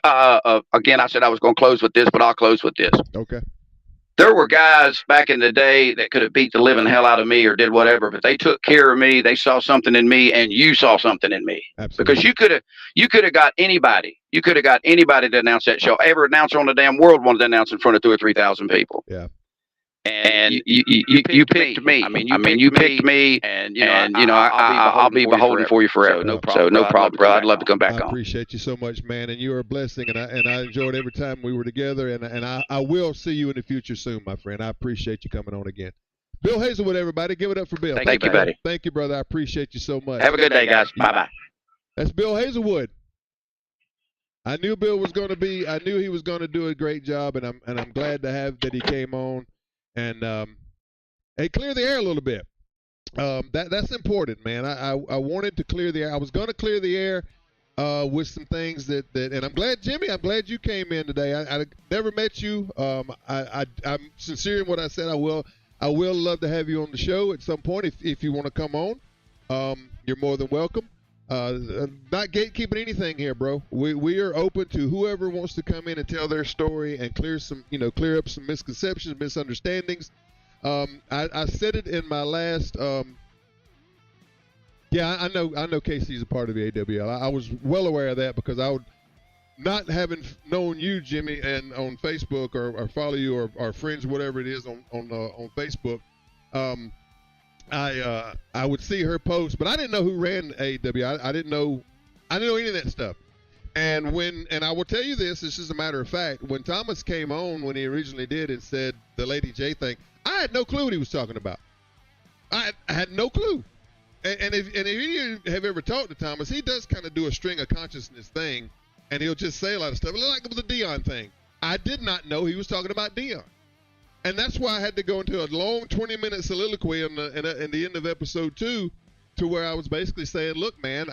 again, I said I was going to close with this, but I'll close with this. Okay. There were guys back in the day that could have beat the living hell out of me or did whatever, but they took care of me. They saw something in me, and you saw something in me. Absolutely. Because you could have got anybody. You could have got anybody to announce that show. Every announcer on the damn world wanted to announce in front of 2,000 or 3,000 people. Yeah. And you picked me. I mean, you picked me, and you know, I'll be beholden for you forever. So no problem, bro. I'd love to come back on. I appreciate you so much, man, and you are a blessing, and I enjoyed every time we were together, and I will see you in the future soon, my friend. I appreciate you coming on again. Bill Hazelwood, everybody, give it up for Bill. Thank you, buddy. Thank you, brother. I appreciate you so much. Have a good day, guys. Bye-bye. That's Bill Hazelwood. I knew Bill was going to be. I knew he was going to do a great job, and I'm glad to have that he came on. And hey, clear the air a little bit. That's important, man. I wanted to clear the air. I was going to clear the air with some things that and I'm glad, Jimmy. I'm glad you came in today. I never met you. I'm sincere in what I said. I will love to have you on the show at some point if you want to come on. You're more than welcome. Not gatekeeping anything here, bro. We are open to whoever wants to come in and tell their story and clear up some misconceptions, misunderstandings. I said it in my last. Yeah, I know Casey's a part of the AWL. I was well aware of that because I would not having known you, Jimmy, and on Facebook or follow you or friends, whatever it is on Facebook. I would see her post, but I didn't know who ran AWL. I didn't know any of that stuff. And I will tell you this is a matter of fact. When Thomas came on, when he originally did and said the Lady J thing, I had no clue what he was talking about. I had no clue. And if you have ever talked to Thomas, he does kind of do a string of consciousness thing, and he'll just say a lot of stuff, like with the Dion thing. I did not know he was talking about Dion. And that's why I had to go into a long 20-minute soliloquy in the end of episode 2, to where I was basically saying, "Look, man,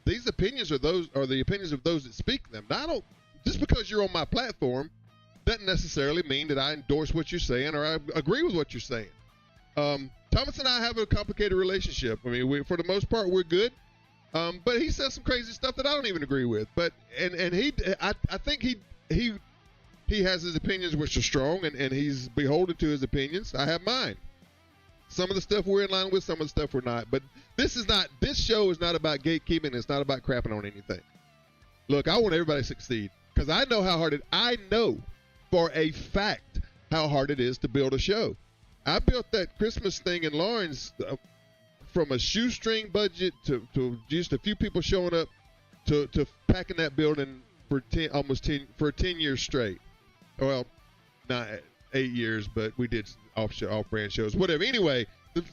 these opinions are the opinions of those that speak them. Now, just because you're on my platform doesn't necessarily mean that I endorse what you're saying or I agree with what you're saying." Thomas and I have a complicated relationship. I mean, for the most part, we're good. But he says some crazy stuff that I don't even agree with. But I think he has his opinions, which are strong, and he's beholden to his opinions. I have mine. Some of the stuff we're in line with, some of the stuff we're not. But this show is not about gatekeeping. It's not about crapping on anything. Look, I want everybody to succeed because I know for a fact how hard it is to build a show. I built that Christmas thing in Lawrence from a shoestring budget to just a few people showing up to packing that building for 10 years straight. Well, not 8 years, but we did off-brand shows, whatever. Anyway,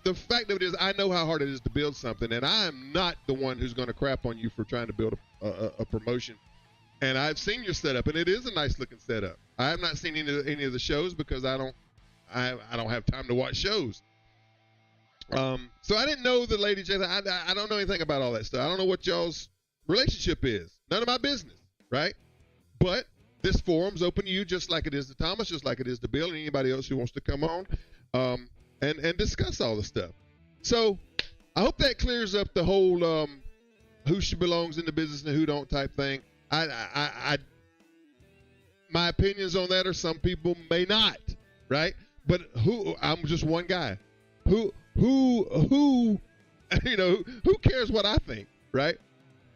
the fact of it is I know how hard it is to build something, and I am not the one who's going to crap on you for trying to build a promotion. And I've seen your setup, and it is a nice-looking setup. I have not seen any of the shows because I I don't have time to watch shows. So I didn't know the lady Jason. I don't know anything about all that stuff. I don't know what y'all's relationship is. None of my business, right? But this forum's open to you, just like it is to Thomas, just like it is to Bill, and anybody else who wants to come on and discuss all the stuff. So I hope that clears up the whole who belongs in the business and who don't type thing. My opinions on that are some people may not, right? But I'm just one guy. Who you know, who cares what I think, right?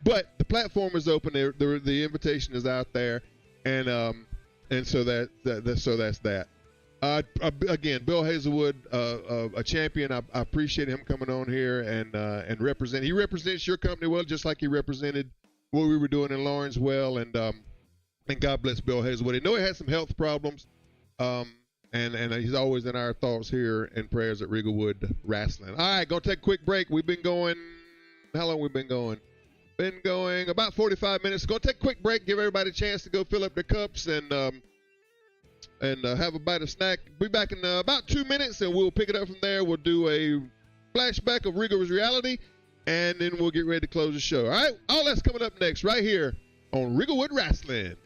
But the platform is open. The invitation is out there, and so that's that. Again, Bill Hazelwood, a champion. I appreciate him coming on here and represent. He represents your company well, just like he represented what we were doing in Lawrence well. And God bless Bill Hazelwood. I know he had some health problems, and he's always in our thoughts here and prayers at Regalwood Rasslin. All right, gonna take a quick break. We've been going. How long we been going? Been going about 45 minutes. Gonna take a quick break, give everybody a chance to go fill up their cups and have a bite of snack. Be back in about 2 minutes, and we'll pick it up from there. We'll do a flashback of Regal's reality, and then we'll get ready to close the show. All right, all that's coming up next right here on Regalwood Rasslin.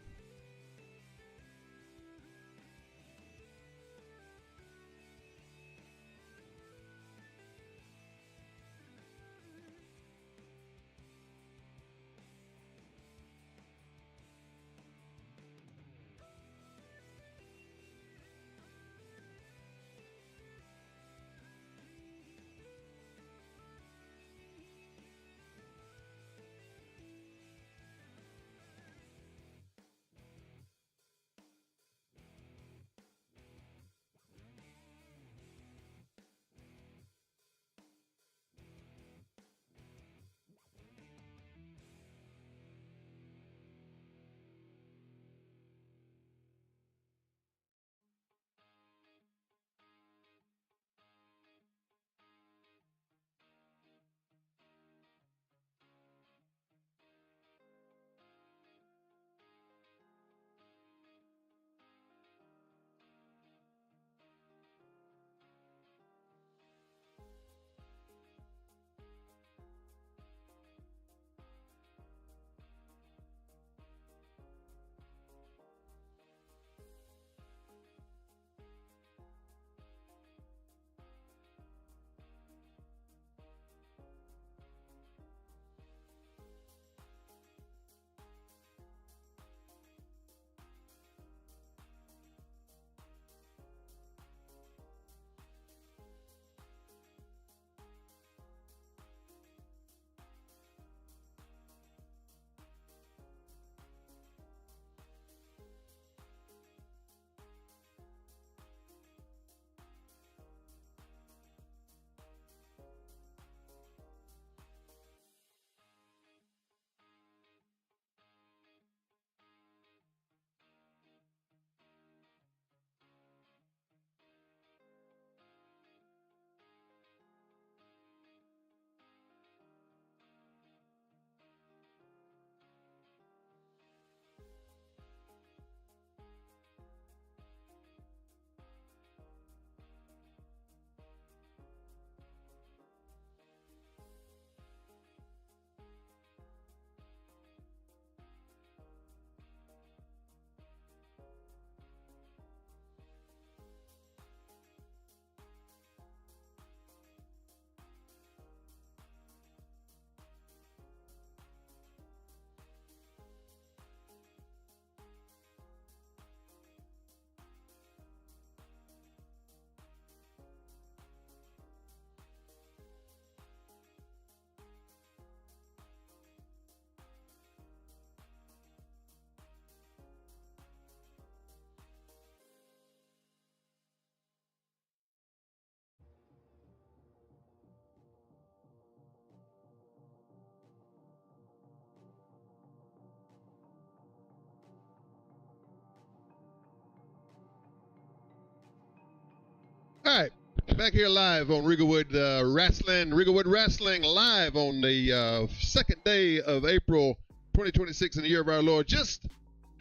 All right, back here live on Regalwood Rasslin. Regalwood Rasslin live on the second day of April 2026 in the year of our Lord. Just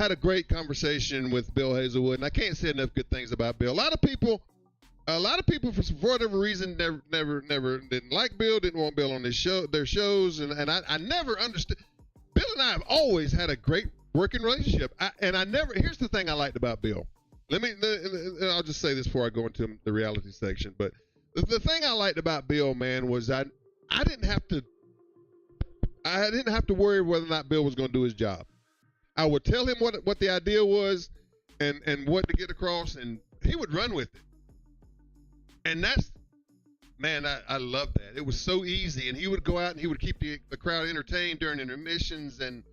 had a great conversation with Bill Hazelwood, and I can't say enough good things about Bill. A lot of people A lot of people, for whatever reason, never didn't like Bill, didn't want Bill on their shows, and I never understood. Bill and I have always had a great working relationship, here's the thing I liked about Bill. I'll just say this before I go into the reality section, but the thing I liked about Bill, man, was I didn't have to worry whether or not Bill was going to do his job. I would tell him what the idea was and what to get across, and he would run with it. And that's, man, I love that. It was so easy, and he would go out and he would keep the crowd entertained during intermissions, and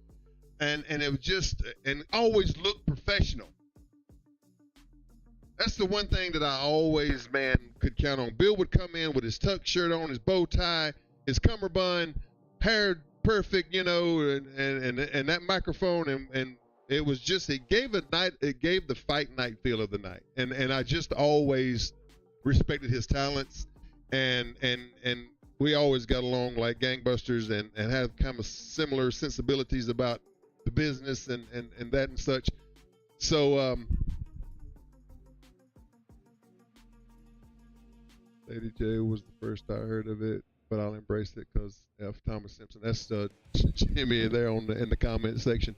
it was just, and always look professional. That's the one thing that I always, man, could count on. Bill would come in with his tuck shirt on, his bow tie, his cummerbund, hair perfect, and that microphone, and it was just, it gave the fight night feel of the night, and I just always respected his talents, and we always got along like gangbusters, and had kind of similar sensibilities about the business and that and such. So Lady J was the first I heard of it, but I'll embrace it because F. Thomas Simpson. That's Jimmy there in the comment section.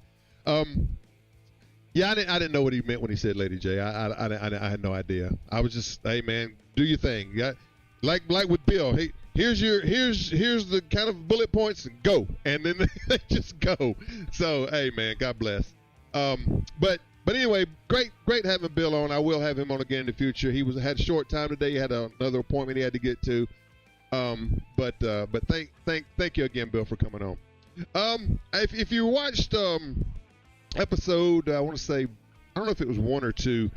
Yeah, I didn't know what he meant when he said Lady J. I had no idea. I was just, hey man, do your thing. Yeah, like with Bill. Hey, here's the kind of bullet points, and go, and then they just go. So hey man, God bless. But anyway, great having Bill on. I will have him on again in the future. He had a short time today. He had another appointment he had to get to. But thank you again, Bill, for coming on. If you watched episode, I want to say, I don't know if it was 1 or 2.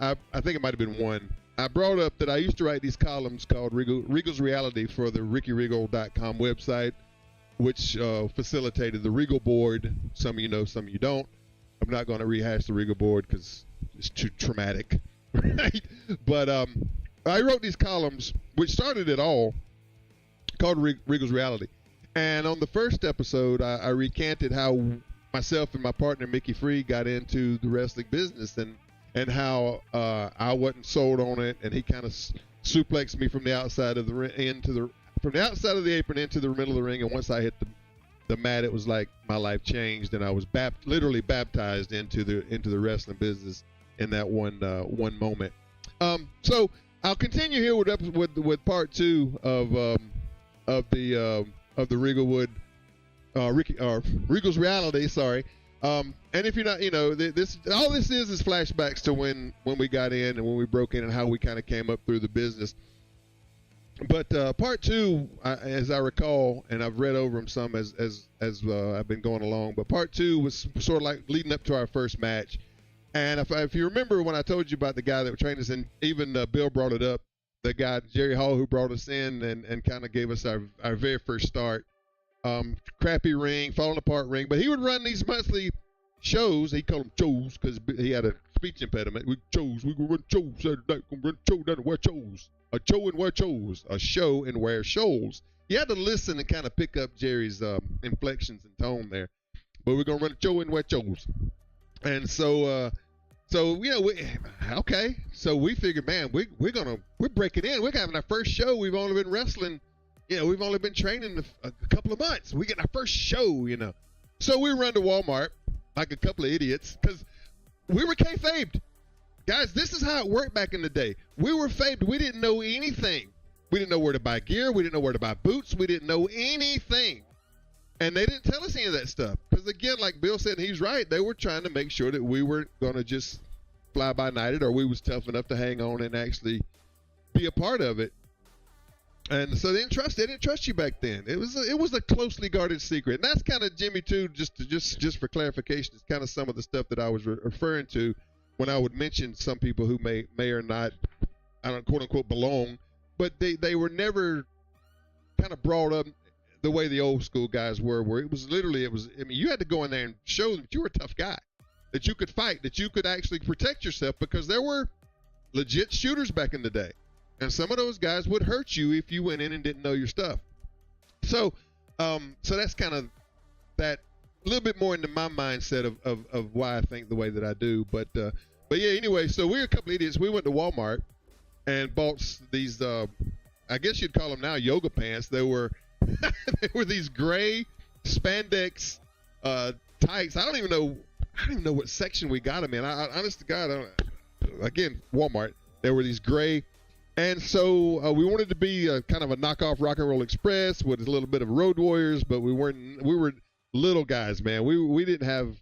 I think it might have been 1. I brought up that I used to write these columns called Regal's Reality for the RickyRegal.com website, which facilitated the Regal board. Some of you know, some of you don't. I'm not going to rehash the Regal board because it's too traumatic, right? But I wrote these columns, which started it all, called Regal's Reality. And on the first episode, I recanted how myself and my partner Mickey Free got into the wrestling business, and how I wasn't sold on it, and he kind of suplexed me from the outside of the from the outside of the apron into the middle of the ring. And once I hit the mat, it was like my life changed, and I was literally baptized into the wrestling business in that one moment. So I'll continue here with part 2 of the Regalwood. Regal's Reality, sorry. And if you're not, this is flashbacks to when we got in and when we broke in and how we kind of came up through the business. But part 2, as I recall, and I've read over them some as I've been going along, but part 2 was sort of like leading up to our first match. And if you remember when I told you about the guy that trained us, and even Bill brought it up, the guy, Jerry Hall, who brought us in and kind of gave us our very first start. Crappy ring, falling apart ring, but he would run these monthly shows. He called them shows because he had a speech impediment. We could run shows Saturday night, run show down and wear shows. A show and wear shows. A show and wear shows. You had to listen and kind of pick up Jerry's inflections and tone there. But we're gonna run a show and wear shows. And so okay. So we figured, man, we're breaking in. We're having our first show. We've only been wrestling. We've only been training a couple of months. We get our first show, So we run to Walmart like a couple of idiots because we were kayfabed. Guys, this is how it worked back in the day. We were fabed. We didn't know anything. We didn't know where to buy gear. We didn't know where to buy boots. We didn't know anything. And they didn't tell us any of that stuff. Because, again, like Bill said, he's right. They were trying to make sure that we weren't going to just fly by night it, or we was tough enough to hang on and actually be a part of it. And so they didn't trust you back then. It was a closely guarded secret. And that's kind of Jimmy too, just for clarification, it's kind of some of the stuff that I was referring to when I would mention some people who may or not, I don't quote unquote belong, but they were never kind of brought up the way the old school guys were, where it was you had to go in there and show them that you were a tough guy, that you could fight, that you could actually protect yourself, because there were legit shooters back in the day. And some of those guys would hurt you if you went in and didn't know your stuff. So that's kind of that, a little bit more into my mindset of why I think the way that I do. But yeah, anyway, so we were a couple of idiots. We went to Walmart and bought these, I guess you'd call them now yoga pants. They were they were these gray spandex tights. I don't even know what section we got them in. I honest to God, again, Walmart. There were these gray, and so we wanted to be kind of a knockoff Rock and Roll Express with a little bit of Road Warriors, but we were little guys, man. We didn't have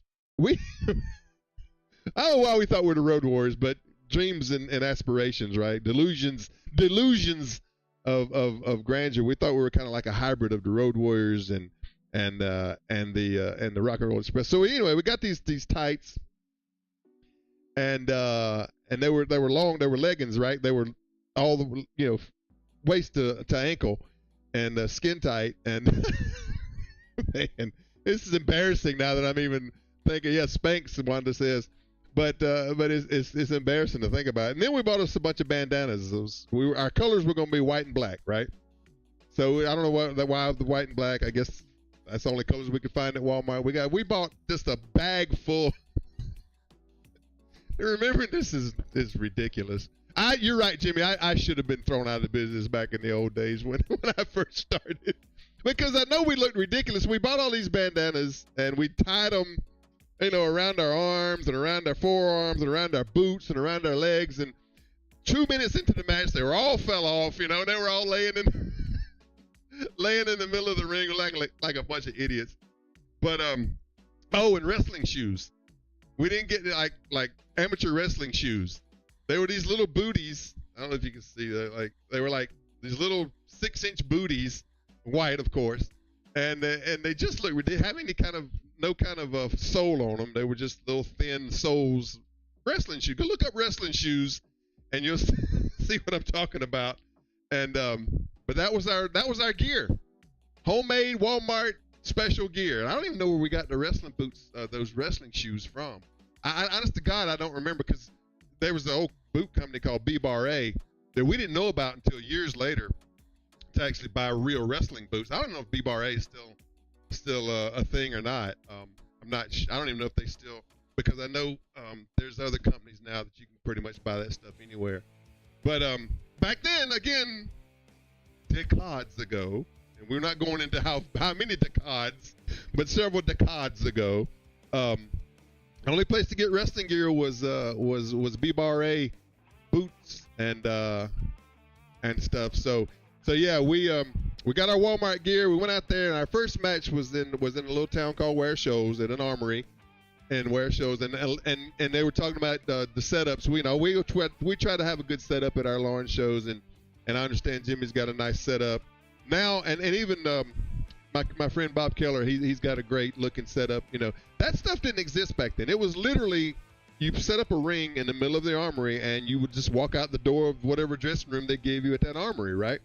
I don't know why we thought we were the Road Warriors, but dreams and aspirations, right? Delusions of grandeur. We thought we were kind of like a hybrid of the Road Warriors and the Rock and Roll Express. So anyway, we got these tights, and they were long. They were leggings, right? They were all the waist to ankle, and skin tight. And man, this is embarrassing now that I'm even thinking. Yeah, Spanx, Wanda says. But it's embarrassing to think about. And then we bought us a bunch of bandanas. Our colors were going to be white and black, right? So I don't know why the white and black. I guess that's the only colors we could find at Walmart. We bought just a bag full. Remember, this is ridiculous. You're right, Jimmy. I should have been thrown out of the business back in the old days when I first started, because I know we looked ridiculous. We bought all these bandanas and we tied them, around our arms and around our forearms and around our boots and around our legs. And 2 minutes into the match, they were all fell off. They were all laying in the middle of the ring like a bunch of idiots. But and wrestling shoes. We didn't get like amateur wrestling shoes. They were these little booties. I don't know if you can see that. They were like these little 6-inch booties, white of course, and they just looked. They didn't have no kind of sole on them. They were just little thin soles. Wrestling shoes. Go look up wrestling shoes, and you'll see what I'm talking about. And but that was our gear, homemade Walmart special gear. And I don't even know where we got the wrestling boots, those wrestling shoes from. I honest to God, I don't remember, because there was an old boot company called B-Bar A that we didn't know about until years later to actually buy real wrestling boots. I don't know if B-Bar A is still a thing or not. I'm not. I don't even know if they still, because I know there's other companies now that you can pretty much buy that stuff anywhere. But back then, again, decades ago, and we're not going into how many decades, but several decades ago, the only place to get wrestling gear was B-Bar A boots and stuff. So yeah, we got our Walmart gear. We went out there, and our first match was in a little town called Ware Shows, at an armory in Ware Shows, and they were talking about the setups. We try to have a good setup at our lawn shows, and I understand Jimmy's got a nice setup now, and even my friend Bob Keller, he's got a great looking setup. That stuff didn't exist back then. It was literally, you set up a ring in the middle of the armory, and you would just walk out the door of whatever dressing room they gave you at that armory, right?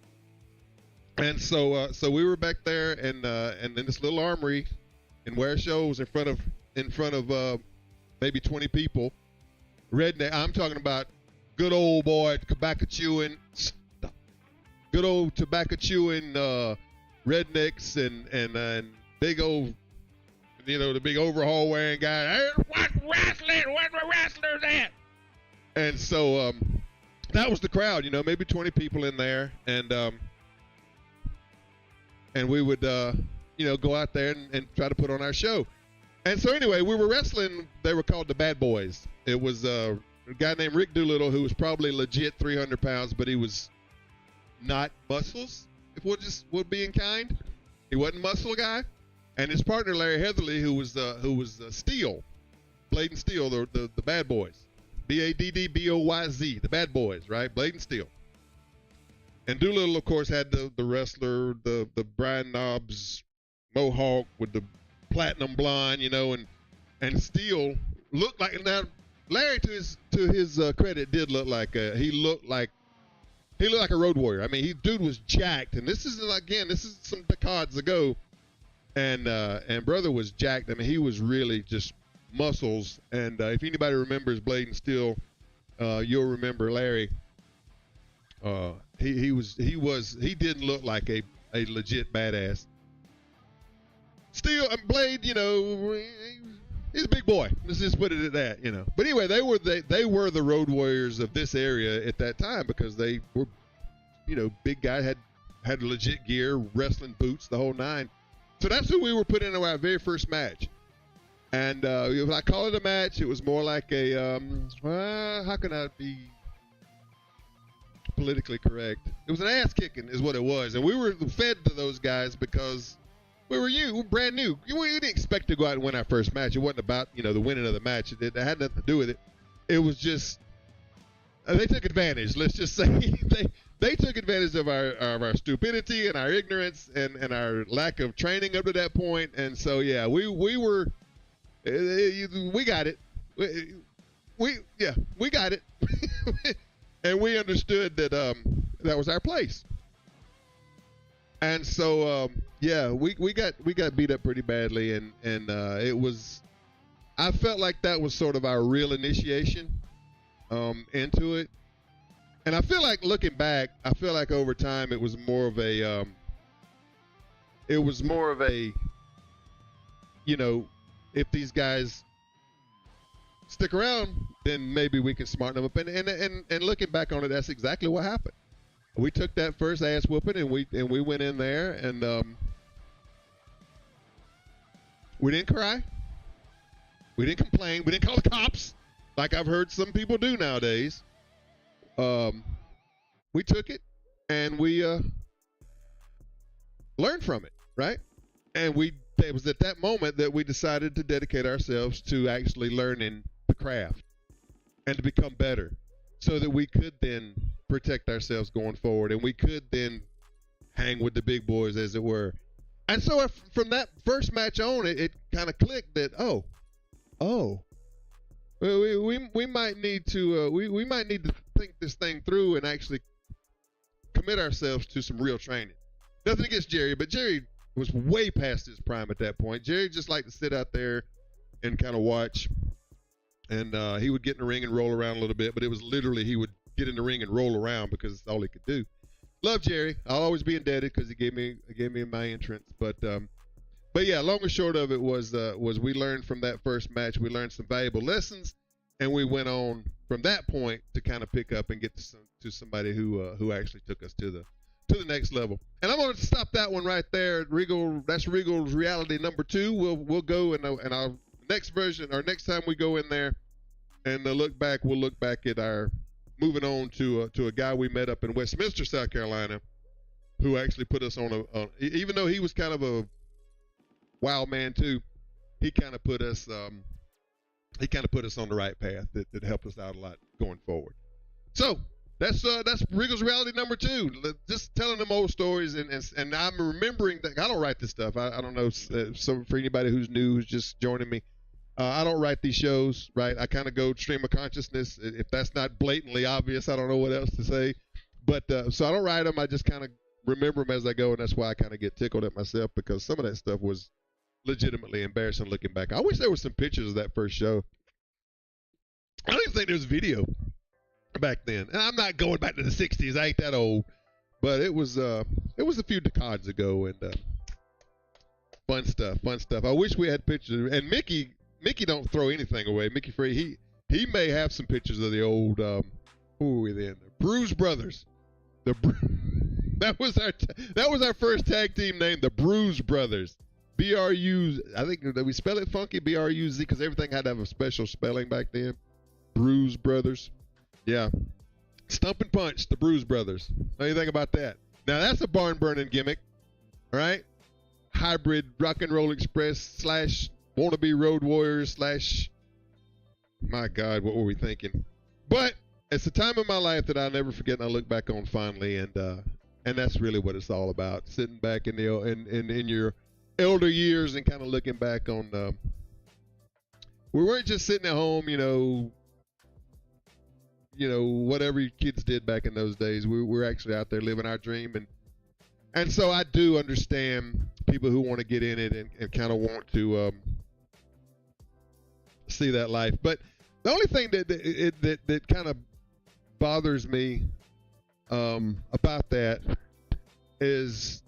And so we were back there, and in this little armory in Ware Shows, in front of maybe 20 people. Redneck. I'm talking about good old boy tobacco chewing. Good old tobacco chewing rednecks and big old, the big overhaul wearing guy. Hey, what's wrestling? Where's the wrestlers at? And so that was the crowd, maybe 20 people in there, and we would go out there and try to put on our show. And so anyway, we were wrestling. They were called the Bad Boys. It was a guy named Rick Doolittle, who was probably legit 300 pounds, but he was not muscles, if we're being kind. He wasn't muscle guy. And his partner Larry Heatherly, who was Steel, Blade and Steel, the Bad Boys, BADDBOYZ, the Bad Boys, right? Blade and Steel. And Doolittle, of course, had the wrestler, the Brian Knobs mohawk with the platinum blonde, and Steel looked like, now Larry, to his credit, did look like he looked like a road warrior. I mean, dude was jacked, and this is some decades ago, and brother was jacked. I mean, he was really just muscles. And if anybody remembers Blade and Steel, you'll remember Larry. He didn't look like a legit badass. Steel and Blade, He's a big boy. Let's just put it at that, you know. But anyway, they were the road warriors of this area at that time because they were, you know, big guy, had legit gear, wrestling boots, the whole nine. So that's who we were put into our very first match. And when I call it a match, it was more like a how can I be politically correct? It was an ass kicking, is what it was, and we were fed to those guys because we were brand new. We didn't expect to go out and win our first match. It wasn't about, you know, the winning of the match. It had nothing to do with it. It was just they took advantage. Let's just say they took advantage of our stupidity and our ignorance and our lack of training up to that point. And so yeah, we got it. We got it. And we understood that that was our place. And so we got beat up pretty badly, and it was, I felt like that was sort of our real initiation into it. And I feel like looking back, I feel like over time it was more of a you know, if these guys stick around, then maybe we can smarten them up. And looking back on it, that's exactly what happened. We took that first ass whooping, and we went in there, and we didn't cry, we didn't complain, we didn't call the cops like I've heard some people do nowadays. We took it, and we learned from it, right? And it was at that moment that we decided to dedicate ourselves to actually learning the craft and to become better so that we could then protect ourselves going forward, and we could then hang with the big boys, as it were. And so from that first match on, it kind of clicked that, we might need to we might need to think this thing through and actually commit ourselves to some real training. Nothing against Jerry, but Jerry was way past his prime at that point. Jerry just liked to sit out there and kind of watch, and he would get in the ring and roll around a little bit, but it was literally he would get in the ring and roll around because it's all he could do. Love Jerry. I'll always be indebted because he gave me my entrance. But yeah, long and short of it was we learned from that first match. We learned some valuable lessons, and we went on from that point to kind of pick up and get to somebody who actually took us to the next level. And I'm going to stop that one right there. Regal. That's Regal's reality number 2. We'll go and our next version, or next time we go in there and we'll look back at our moving on to a guy we met up in Westminster, South Carolina, who actually put us on even though he was kind of a wild man too, he kind of put us on the right path that helped us out a lot going forward. So that's Regal's reality number 2. Just telling them old stories, and I'm remembering that I don't write this stuff. I don't know. So for anybody who's new, who's just joining me, I don't write these shows, right? I kind of go stream of consciousness. If that's not blatantly obvious, I don't know what else to say. But so I don't write them. I just kind of remember them as I go, and that's why I kind of get tickled at myself, because some of that stuff was legitimately embarrassing looking back. I wish there were some pictures of that first show. I don't even think there was video back then. And I'm not going back to the 60s. I ain't that old. But it was a few decades ago, and fun stuff. I wish we had pictures. And Mickey don't throw anything away. Mickey Free, he may have some pictures of the old who were we then? The Bruise Brothers. That was our first tag team name, the Bruise Brothers. B-R-U, I think, did we spell it funky? B-R-U-Z, because everything had to have a special spelling back then. Bruise Brothers. Yeah. Stump and Punch, the Bruise Brothers. What do you think about that? Now that's a barn burning gimmick, all right? Hybrid Rock and Roll Express / wannabe Road Warriors / my God, what were we thinking? But it's a time in my life that I'll never forget, and I look back on fondly, and that's really what it's all about. Sitting back in your elder years and kind of looking back on. We weren't just sitting at home, whatever you kids did back in those days. We're actually out there living our dream, and so I do understand people who want to get in it and kind of want to see that life. But the only thing that kind of bothers me about that is,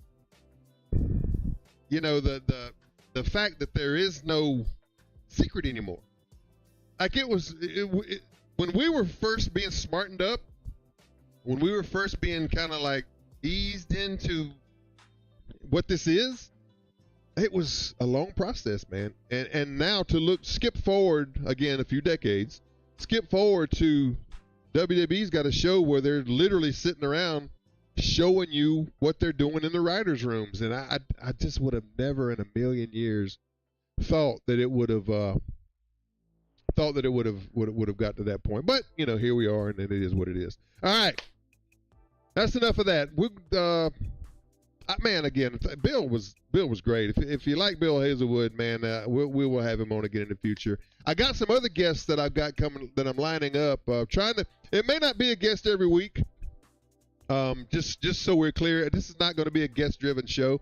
the fact that there is no secret anymore. Like when we were first being smartened up, when we were first being kind of like eased into what this is, it was a long process, man. And now to skip forward again a few decades, skip forward to WWE's got a show where they're literally sitting around showing you what they're doing in the writers' rooms. And I just would have never in a million years thought that it would have got to that point. But here we are, and it is what it is. All right, that's enough of that. Man, again, Bill was great. If you like Bill Hazelwood, man, we will have him on again in the future. I got some other guests that I've got coming that I'm lining up. It may not be a guest every week. Just so we're clear, this is not going to be a guest-driven show,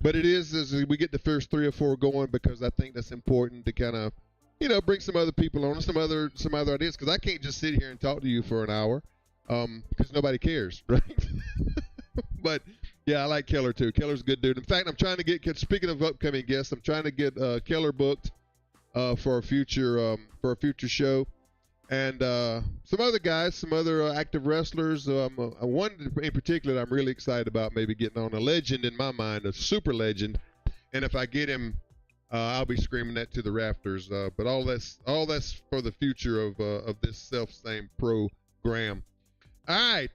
but it is as we get the first 3 or 4 going, because I think that's important to kind of, bring some other people on, some other ideas, because I can't just sit here and talk to you for an hour, because nobody cares, right? But yeah, I like Keller too. Keller's a good dude. In fact, I'm trying to get. Speaking of upcoming guests, I'm trying to get Keller booked for a future show, and some other guys, some other active wrestlers. One in particular that I'm really excited about, maybe getting on, a legend in my mind, a super legend. And if I get him, I'll be screaming that to the rafters. But all that's for the future of this self-same program. All right.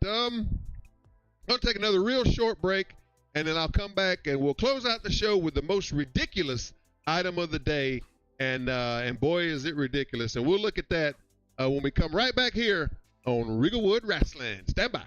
I'll take another real short break, and then I'll come back and we'll close out the show with the most ridiculous item of the day. And boy, is it ridiculous. And we'll look at that when we come right back here on Regalwood Rasslin. Stand by.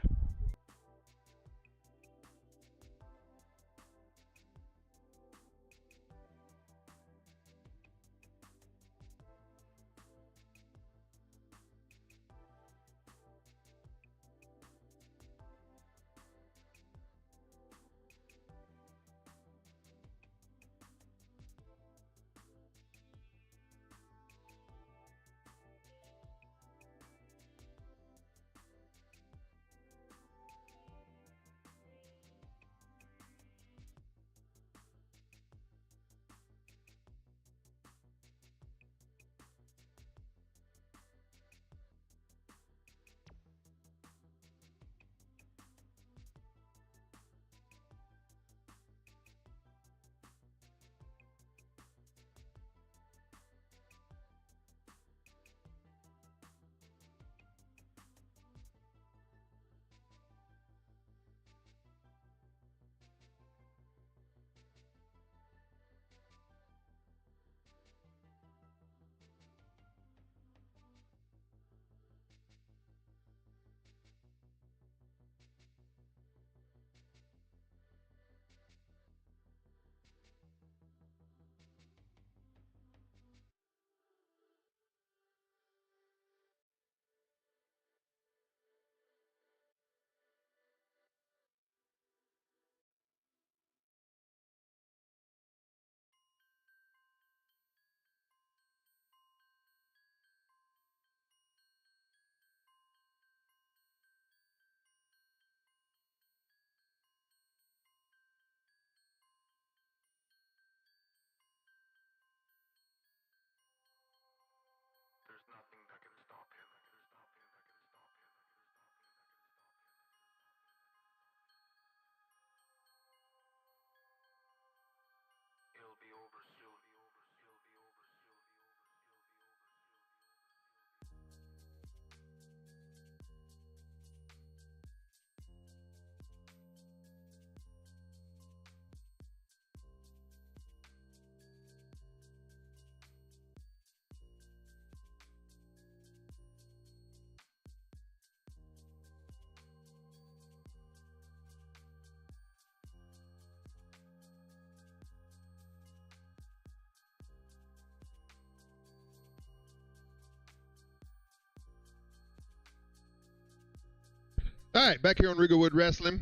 All right, back here on Regalwood Rasslin.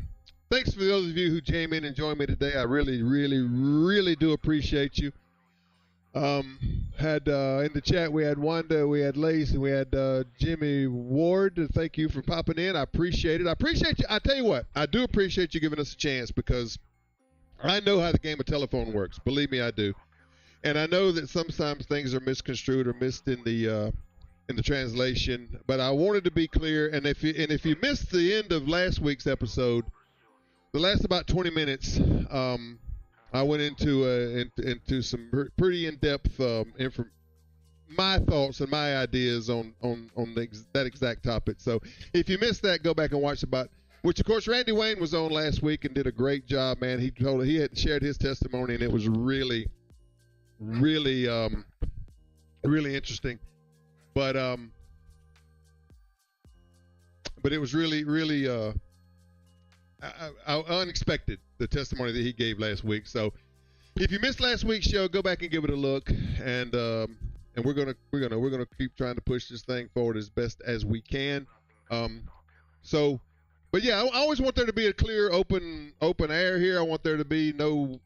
Thanks for those of you who came in and joined me today. I really, really, really do appreciate you. Had in the chat, we had Wanda, we had Lace, and we had Jimmy Ward. Thank you for popping in. I appreciate it. I appreciate you. I tell you what, I do appreciate you giving us a chance, because I know how the game of telephone works. Believe me, I do. And I know that sometimes things are misconstrued or missed in the translation, but I wanted to be clear. And if you missed the end of last week's episode, the last about 20 minutes, I went into some pretty in-depth my thoughts and my ideas on that exact topic. So if you missed that, go back and watch which of course Randy Wayne was on last week and did a great job, man. He had shared his testimony, and it was really interesting. But it was really unexpected, the testimony that he gave last week. So if you missed last week's show, go back and give it a look, and we're gonna keep trying to push this thing forward as best as we can. But yeah, I always want there to be a clear, open air here. I want there to be no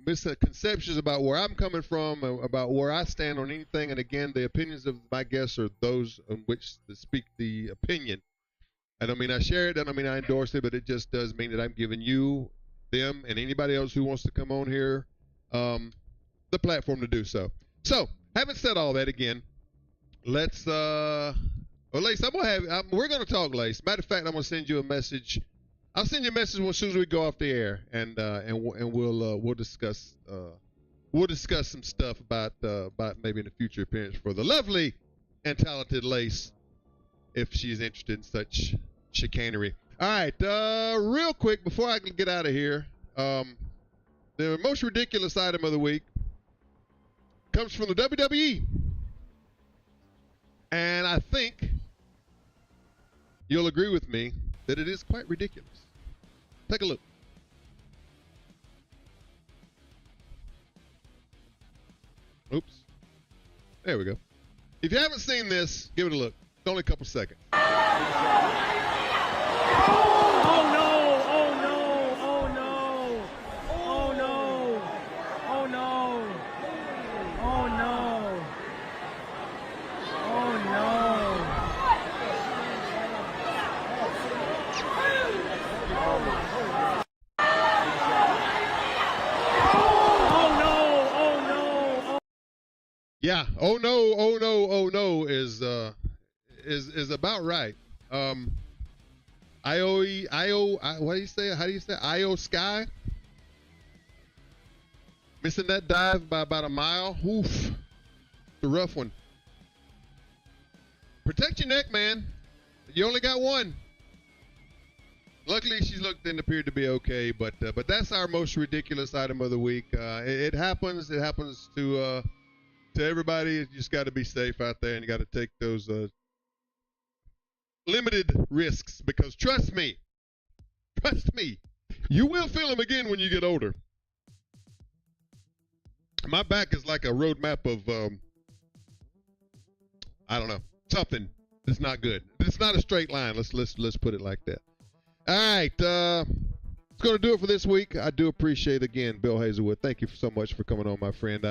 misconceptions about where I'm coming from, about where I stand on anything. And again, the opinions of my guests are those in which to speak the opinion. I don't mean I share it, I don't mean I endorse it, but it just does mean that I'm giving you, them, and anybody else who wants to come on here the platform to do so. So, having said all that, again, let's Lace, we're going to talk, Lace. Matter of fact, I'm going to send you a message. I'll send you a message as soon as we go off the air, and we'll discuss some stuff about maybe in a future appearance for the lovely and talented Lace, if she's interested in such chicanery. All right, real quick before I can get out of here, the most ridiculous item of the week comes from the WWE, and I think you'll agree with me that it is quite ridiculous. Take a look. Oops. There we go. If you haven't seen this, give it a look. It's only a couple seconds. Oh no! Oh no! Oh no! Oh no! Oh no! Oh no! Oh no! Yeah. Oh no! Oh no! Oh no! Is about right. What do you say? How do you say? Io Sky missing that dive by about a mile. Oof, it's a rough one. Protect your neck, man. You only got one. Luckily, she looked and appeared to be okay, but that's our most ridiculous item of the week. It happens. It happens to everybody. You just got to be safe out there, and you got to take those limited risks, because trust me, you will feel them again when you get older. My back is like a road map of I don't know, something that's not good. It's not a straight line. Let's put it like that. All right, it's going to do it for this week. I do appreciate, again, Bill Hazelwood. Thank you so much for coming on, my friend.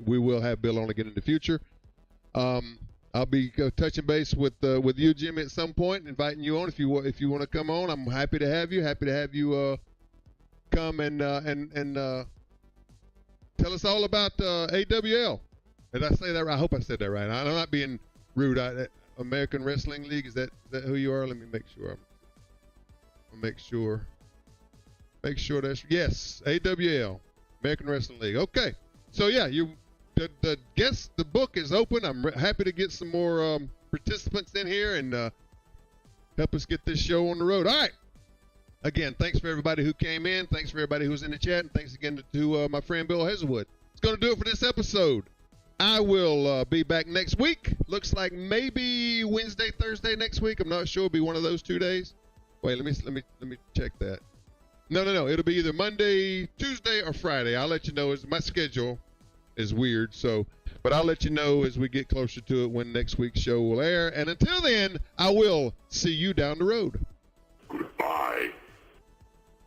We will have Bill on again in the future. I'll be touching base with you, Jimmy, at some point, inviting you on if you want to come on. I'm happy to have you. Happy to have you come and tell us all about AWL. Did I say that right? I hope I said that right. I'm not being rude. American Wrestling League, is that who you are? Let me make sure. I'll make sure that's yes, AWL, American Wrestling League. Okay, so yeah, the book is open. I'm happy to get some more participants in here and help us get this show on the road. All right. Again, thanks for everybody who came in. Thanks for everybody who's in the chat, and thanks again to my friend Bill Hazelwood. It's going to do it for this episode. I will be back next week. Looks like maybe Wednesday, Thursday next week. I'm not sure. It'll be one of those 2 days. Wait, let me check that. No. It'll be either Monday, Tuesday, or Friday. I'll let you know. My schedule is weird, but I'll let you know as we get closer to it when next week's show will air. And until then, I will see you down the road.